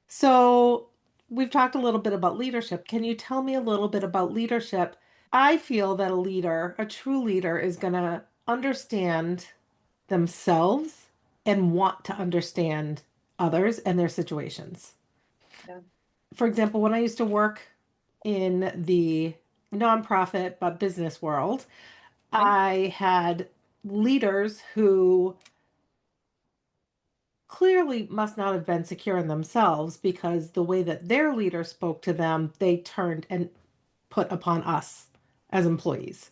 So, we've talked a little bit about leadership. Can you tell me a little bit about leadership? I feel that a leader, a true leader, is going to understand themselves and want to understand others and their situations. Yeah. For example, when I used to work in the nonprofit but business world, Okay. I had leaders who clearly must not have been secure in themselves because the way that their leader spoke to them, they turned and put upon us as employees.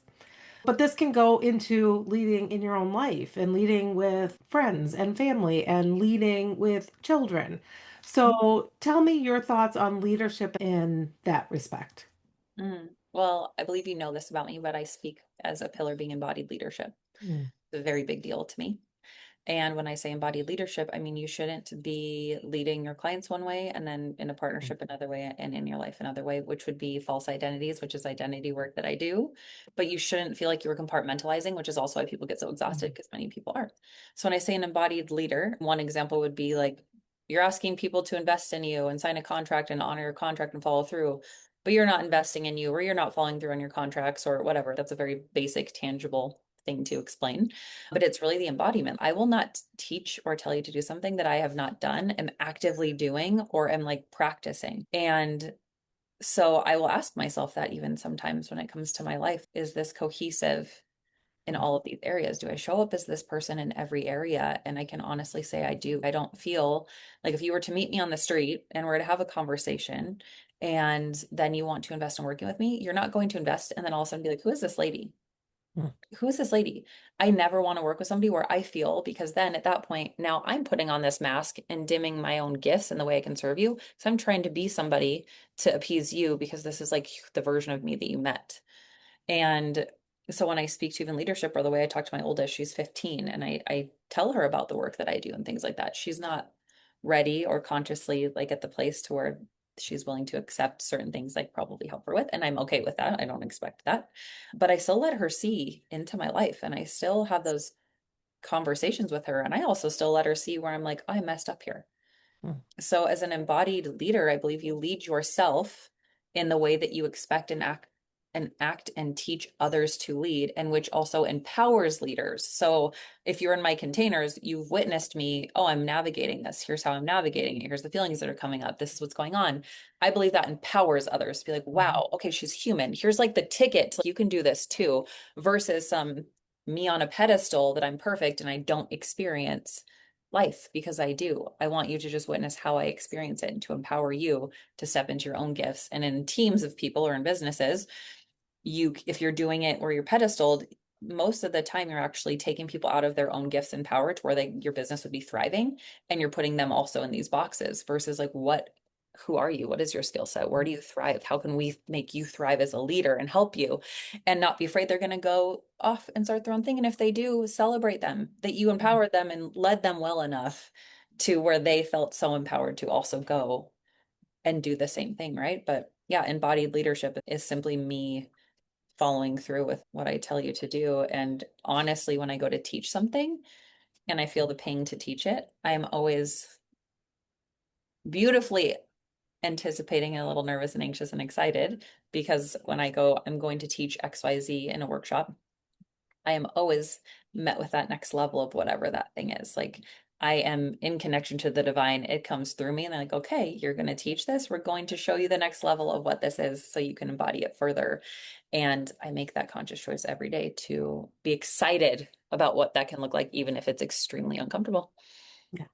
But this can go into leading in your own life and leading with friends and family and leading with children. So tell me your thoughts on leadership in that respect. Well, I believe you know this about me, but I speak as a pillar being embodied leadership. Mm, It's a very big deal to me. And when I say embodied leadership, I mean you shouldn't be leading your clients one way and then in a partnership another way and in your life another way, which would be false identities, which is identity work that I do. But you shouldn't feel like you were compartmentalizing, which is also why people get so exhausted, mm, because many people are. So when I say an embodied leader, one example would be like, you're asking people to invest in you and sign a contract and honor your contract and follow through, but you're not investing in you or you're not following through on your contracts or whatever. That's a very basic, tangible thing to explain, but it's really the embodiment. I will not teach or tell you to do something that I have not done, am actively doing, or am like practicing. And so I will ask myself that even sometimes when it comes to my life, is this cohesive in all of these areas? Do I show up as this person in every area? And I can honestly say I do. I don't feel like if you were to meet me on the street and we're to have a conversation and then you want to invest in working with me, you're not going to invest and then all of a sudden be like, who is this lady? Mm. Who is this lady? I never want to work with somebody where I feel, because then at that point, now I'm putting on this mask and dimming my own gifts and the way I can serve you. So I'm trying to be somebody to appease you because this is like the version of me that you met. And so when I speak to even leadership, or the way I talk to my oldest, she's 15, and I tell her about the work that I do and things like that. She's not ready or consciously like at the place to where she's willing to accept certain things like probably help her with. And I'm okay with that. I don't expect that. But I still let her see into my life and I still have those conversations with her. And I also still let her see where I'm like, oh, I messed up here. Mm. So, as an embodied leader, I believe you lead yourself in the way that you expect and teach others to lead, and which also empowers leaders. So, if you're in my containers, you've witnessed me, oh, I'm navigating this. Here's how I'm navigating it. Here's the feelings that are coming up. This is what's going on. I believe that empowers others to be like, Mhm. wow, okay, she's human. Here's like the ticket. You can do this too, versus some me on a pedestal that I'm perfect and I don't experience life because I do. I want you to just witness how I experience it and to empower you to step into your own gifts. And in teams of people or in businesses, if you're doing it where you're pedestaled, most of the time you're actually taking people out of their own gifts and power to where your business would be thriving, and you're putting them also in these boxes versus like who are you? What is your skill set? Where do you thrive? How can we make you thrive as a leader and help you and not be afraid they're going to go off and start their own thing? And if they do, celebrate them, that you empowered them and led them well enough to where they felt so empowered to also go and do the same thing, right? But yeah, embodied leadership is simply me following through with what I tell you to do. And honestly, when I go to teach something and I feel the pain to teach it, I'm always beautifully anticipating and a little nervous and anxious and excited because when I go, I'm going to teach XYZ in a workshop. I am always met with that next level of whatever that thing is. Like I am in connection to the divine. It comes through me and I'm like, okay, you're going to teach this. We're going to show you the next level of what this is so you can embody it further. And I make that conscious choice every day to be excited about what that can look like, even if it's extremely uncomfortable. Yeah.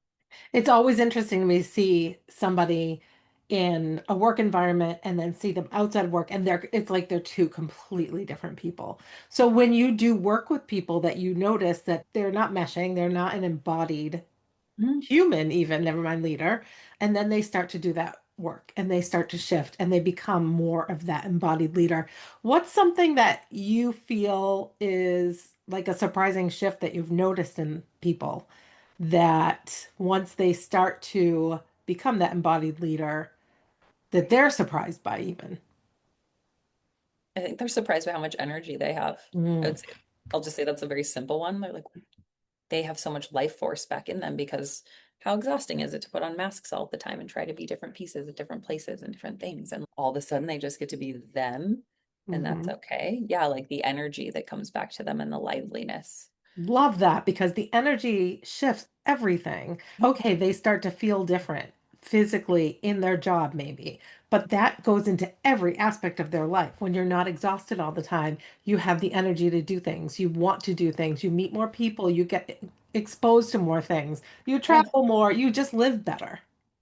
It's always interesting to me to see somebody in a work environment and then see them outside of work and it's like they're two completely different people. So when you do work with people that you notice that they're not meshing, they're not an embodied Mhm. human even, never mind leader, and then they start to do that work and they start to shift and they become more of that embodied leader. What's something that you feel is like a surprising shift that you've noticed in people that once they start to become that embodied leader that they're surprised by even? I think they're surprised by how much energy they have. I Mm. would say, I'll just say that's a very simple one. They're like, they have so much life force back in them because how exhausting is it to put on masks all the time and try to be different pieces at different places and different things? And all of a sudden they just get to be them and that's Mhm. okay. Yeah, like the energy that comes back to them and the liveliness. Love that because the energy shifts everything. Okay, they start to feel different physically in their job, maybe, but that goes into every aspect of their life. When you're not exhausted all the time, you have the energy to do things. You want to do things. You meet more people. You get exposed to more things. You Yes. travel more. You just live better.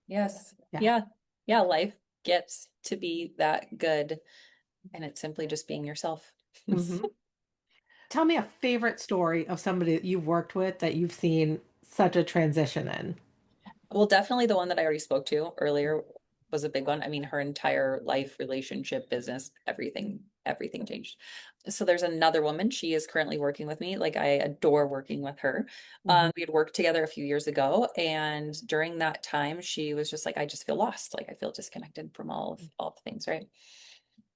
Yes. Yeah. Yeah. Yeah. Life gets to be that good. And it's simply just being yourself. Hmm. Tell me a favorite story of somebody that you've worked with that you've seen such a transition in. Well, definitely the one that I already spoke to earlier was a big one. I mean, her entire life, relationship, business, everything changed. So there's another woman. She is currently working with me. Like I adore working with her. Mhm. We had worked together a few years ago, and during that time, she was just like, I just feel lost. Like I feel disconnected from all the things, right?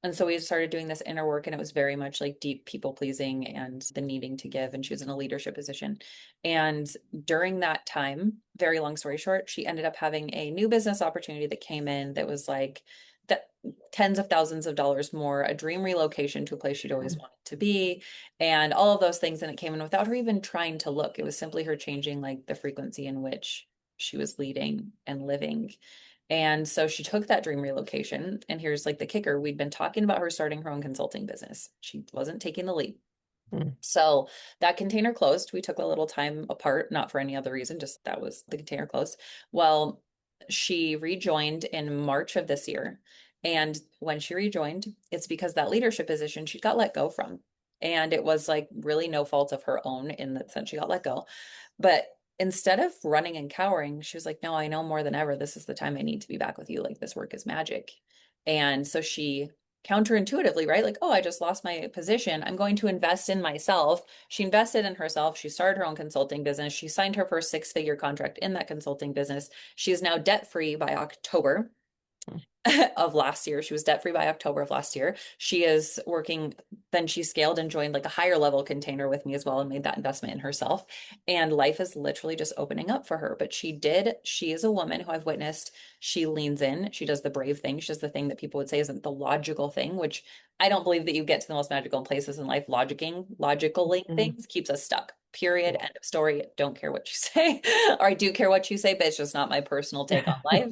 And so we started doing this inner work, and it was very much like deep people pleasing and the needing to give. And she was in a leadership position. And during that time, very long story short, she ended up having a new business opportunity that came in that was like that tens of thousands of dollars more, a dream relocation to a place she'd always wanted to be, and all of those things. And it came in without her even trying to look. It was simply her changing like the frequency in which she was leading and living. And so she took that dream relocation. And here's like the kicker. We'd been talking about her starting her own consulting business. She wasn't taking the leap. Mm. So that container closed. We took a little time apart, not for any other reason, just that was the container closed. Well, she rejoined in March of this year. And when she rejoined, it's because that leadership position she got let go from. And it was like really no fault of her own in the sense she got let go. But instead of running and cowering, she was like, no, I know more than ever. This is the time I need to be back with you. Like this work is magic. And so she counterintuitively, right? Like, oh, I just lost my position. I'm going to invest in myself. She invested in herself. She started her own consulting business. She signed her first six-figure contract in that consulting business. She is now debt-free by October of last year. She was debt free by October of last year. She is working, then she scaled and joined like a higher level container with me as well and made that investment in herself. And life is literally just opening up for her. But she is a woman who I've witnessed, she leans in, she does the brave thing. She does the thing that people would say isn't the logical thing, which I don't believe that you get to the most magical places in life. Logically Mhm. things keeps us stuck. Period. Yeah. End of story. Don't care what you say, or I do care what you say, but it's just not my personal take on life.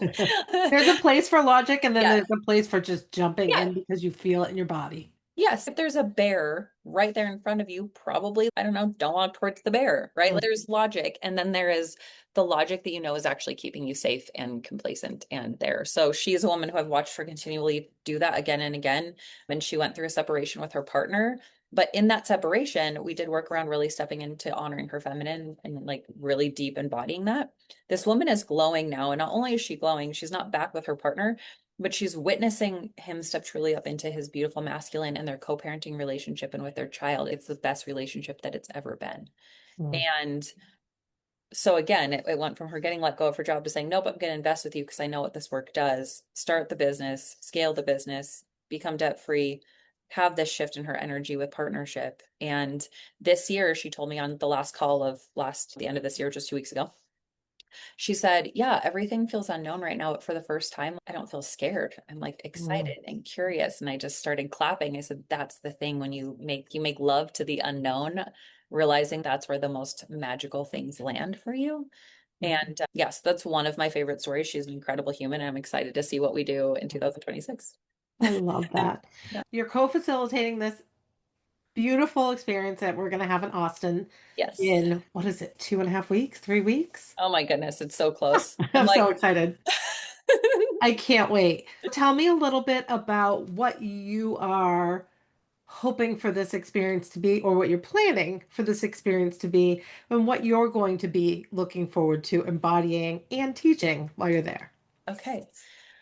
There's a place for logic, and then Yes. there's a place for just jumping Yeah. in because you feel it in your body. Yes, if there's a bear right there in front of you, probably, I don't know, don't walk towards the bear, right? Like, Mm. there's logic. And then there is the logic that you know is actually keeping you safe and complacent and there. So she is a woman who I've watched her continually do that again and again. And she went through a separation with her partner. But in that separation, we did work around really stepping into honoring her feminine and like really deep embodying that. This woman is glowing now. And not only is she glowing, she's not back with her partner, but she's witnessing him step truly up into his beautiful masculine and their co-parenting relationship and with their child. It's the best relationship that it's ever been. Mm. And so again, it went from her getting let go of her job to saying, nope, I'm going to invest with you because I know what this work does. Start the business, scale the business, become debt free, have this shift in her energy with partnership. And this year, she told me on the last call of the end of this year, just 2 weeks ago, she said, yeah, everything feels unknown right now, but for the first time, I don't feel scared. I'm like Mm. excited and curious. And I just started clapping. I said, that's the thing when you make love to the unknown, realizing that's where the most magical things land for you. Mm. And yes, that's one of my favorite stories. She's an incredible human, and I'm excited to see what we do in 2026. I love that. Yeah. You're co-facilitating this beautiful experience that we're going to have in Austin Yes. in, what is it, 2.5 weeks, 3 weeks? Oh my goodness, it's so close. I'm I'm like, so excited. I can't wait. Tell me a little bit about what you are hoping for this experience to be, or what you're planning for this experience to be, and what you're going to be looking forward to embodying and teaching while you're there. okay.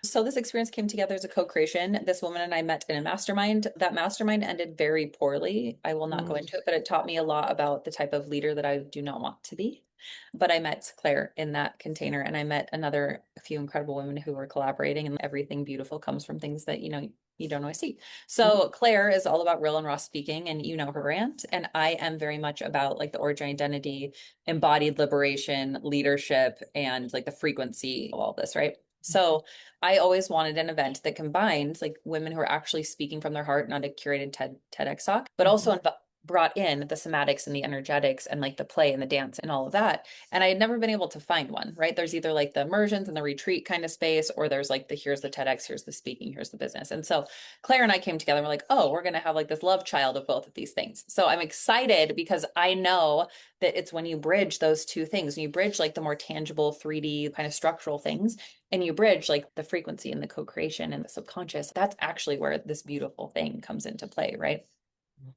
So this experience came together as a co-creation. This woman and I met in a mastermind. That mastermind ended very poorly. I will not go Mm. into it, but it taught me a lot about the type of leader that I do not want to be. But I met Claire in that container, and I met a few incredible women who were collaborating, and everything beautiful comes from things that, you don't always see. So Claire is all about real and raw speaking, and you know her brand. And I am very much about like the origin identity, embodied liberation, leadership, and like the frequency of all this, right? So I always wanted an event that combined like women who are actually speaking from their heart, not a curated TEDx talk, but also Mhm. brought in the somatics and the energetics and like the play and the dance and all of that. And I had never been able to find one, right? There's either like the immersions and the retreat kind of space, or there's like here's the TEDx, here's the speaking, here's the business. And so Claire and I came together and we're like, oh, we're going to have like this love child of both of these things. So I'm excited because I know that it's when you bridge those two things, when you bridge like the more tangible 3D kind of structural things, and you bridge like the frequency and the co-creation and the subconscious, that's actually where this beautiful thing comes into play, right?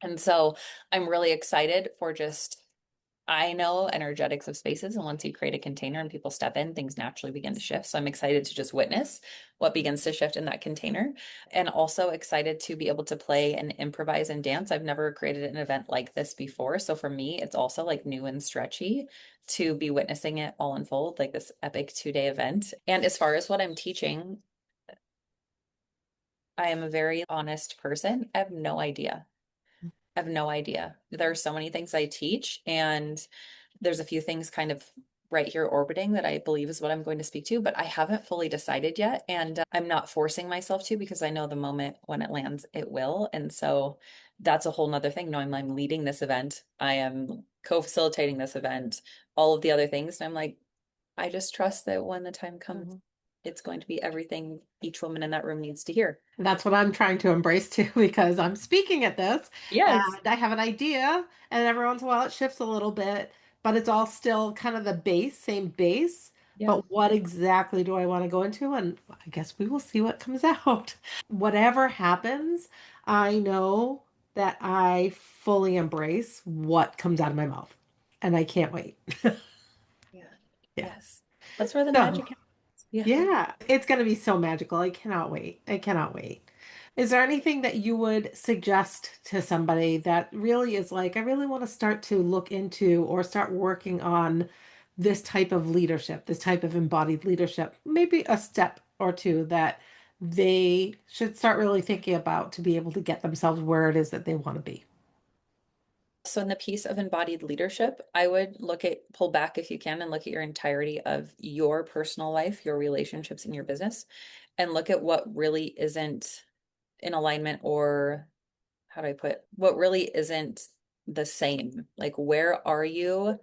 And so I'm really excited for just, I know energetics of spaces. And once you create a container and people step in, things naturally begin to shift. So I'm excited to just witness what begins to shift in that container. And also excited to be able to play and improvise and dance. I've never created an event like this before. So for me, it's also like new and stretchy to be witnessing it all unfold, like this epic 2-day event. And as far as what I'm teaching, I am a very honest person. I have no idea. I have no idea. There are so many things I teach, and there's a few things kind of right here orbiting that I believe is what I'm going to speak to, but I haven't fully decided yet. And I'm not forcing myself to because I know the moment when it lands, it will. And so that's a whole nother thing. Knowing I'm leading this event, I am co-facilitating this event, all of the other things. And I'm like, I just trust that when the time comes, Mhm. it's going to be everything each woman in that room needs to hear. And that's what I'm trying to embrace too, because I'm speaking at this Yes. and I have an idea, and every once in a while it shifts a little bit, but it's all still kind of the base, same base. Yeah. But what exactly do I want to go into? And I guess we will see what comes out. Whatever happens, I know that I fully embrace what comes out of my mouth, and I can't wait. Yeah. Yeah. Yes. That's where the So. magic happens. Yeah. Yeah, it's going to be so magical. I cannot wait. I cannot wait. Is there anything that you would suggest to somebody that really is like, I really want to start to look into or start working on this type of leadership, this type of embodied leadership, maybe a step or two that they should start really thinking about to be able to get themselves where it is that they want to be? So in the piece of embodied leadership, I would pull back if you can and look at your entirety of your personal life, your relationships in your business, and look at what really isn't in alignment, or how do I put what really isn't the same? Like, where are you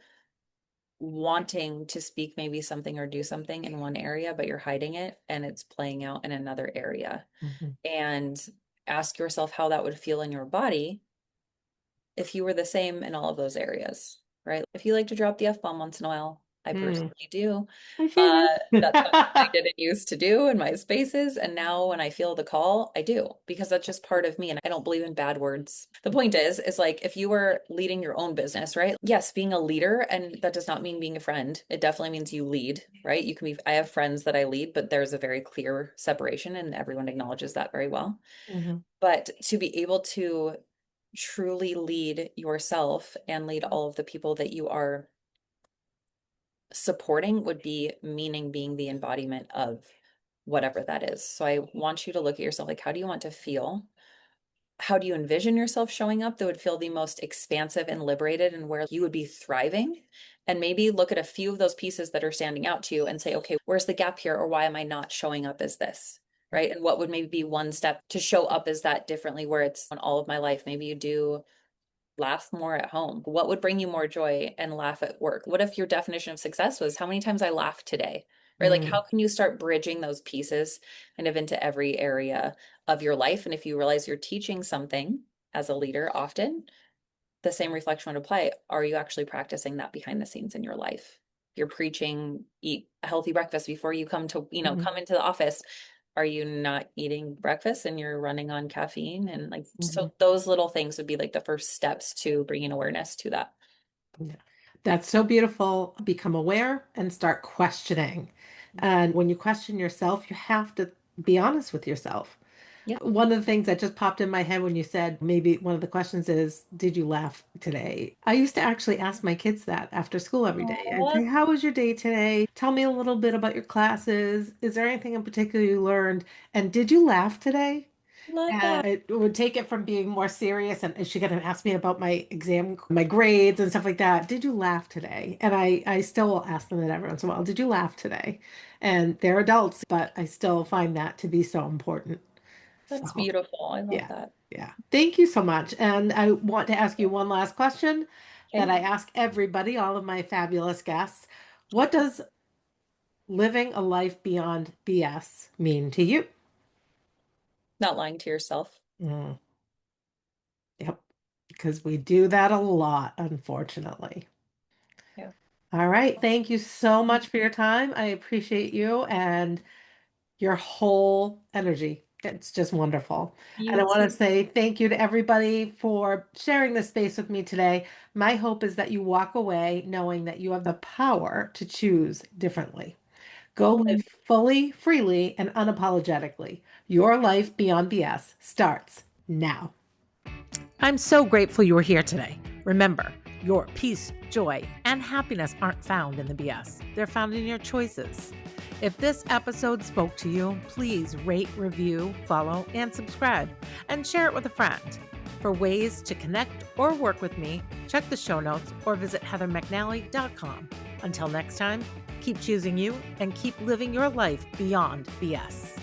wanting to speak maybe something or do something in one area, but you're hiding it and it's playing out in another area? Mhm. And ask yourself how that would feel in your body if you were the same in all of those areas, right? If you like to drop the F-bomb once in a while, I Mm, personally do. I shouldn't. That's something I didn't used to do in my spaces. And now when I feel the call, I do because that's just part of me. And I don't believe in bad words. The point is like if you were leading your own business, right? Yes, being a leader, and that does not mean being a friend. It definitely means you lead, right? You can be, I have friends that I lead, but there's a very clear separation and everyone acknowledges that very well. Mhm. But to be able to truly lead yourself and lead all of the people that you are supporting would be meaning being the embodiment of whatever that is. So I want you to look at yourself like, how do you want to feel? How do you envision yourself showing up that would feel the most expansive and liberated and where you would be thriving? And maybe look at a few of those pieces that are standing out to you and say, okay, where's the gap here? Or why am I not showing up as this? Right. And what would maybe be one step to show up as that differently, where it's on all of my life? Maybe you do laugh more at home. What would bring you more joy and laugh at work? What if your definition of success was how many times I laughed today? Right? Like, how Mm, can you start bridging those pieces kind of into every area of your life? And if you realize you're teaching something as a leader, often the same reflection would apply. Are you actually practicing that behind the scenes in your life? You're preaching, eat a healthy breakfast before you come to, mhm, come into the office. Are you not eating breakfast and you're running on caffeine? And like, mhm. so those little things would be like the first steps to bringing awareness to that. Yeah. That's so beautiful. Become aware and start questioning. And when you question yourself, you have to be honest with yourself. Yeah. One of the things that just popped in my head when you said maybe one of the questions is, did you laugh today? I used to actually ask my kids that after school every day. I'd Aw, say, how was your day today? Tell me a little bit about your classes. Is there anything in particular you learned? And did you laugh today? love that. And it would take it from being more serious, and is she going to ask me about my exam, my grades and stuff like that? Did you laugh today? And I still will ask them that every once in a while. Did you laugh today? And they're adults, but I still find that to be so important. That's So beautiful. I love yeah, that. yeah. Thank you so much. And I want to ask you one last question that Okay. I ask everybody, all of my fabulous guests. What does living a life beyond BS mean to you? Not lying to yourself. Mm, yep, because we do that a lot, unfortunately. Yeah. All right. Thank you so much for your time. I appreciate you and your whole energy. It's just wonderful. And You I want to too. say thank you to everybody for sharing this space with me today. My hope is that you walk away knowing that you have the power to choose differently. Go live fully, freely, and unapologetically. Your life beyond BS starts now. I'm so grateful you were here today. Remember, your peace, joy, and happiness aren't found in the BS. They're found in your choices. If this episode spoke to you, please rate, review, follow, and subscribe, and share it with a friend. For ways to connect or work with me, check the show notes or visit heathermcnally.com. Until next time, keep choosing you and keep living your life beyond BS.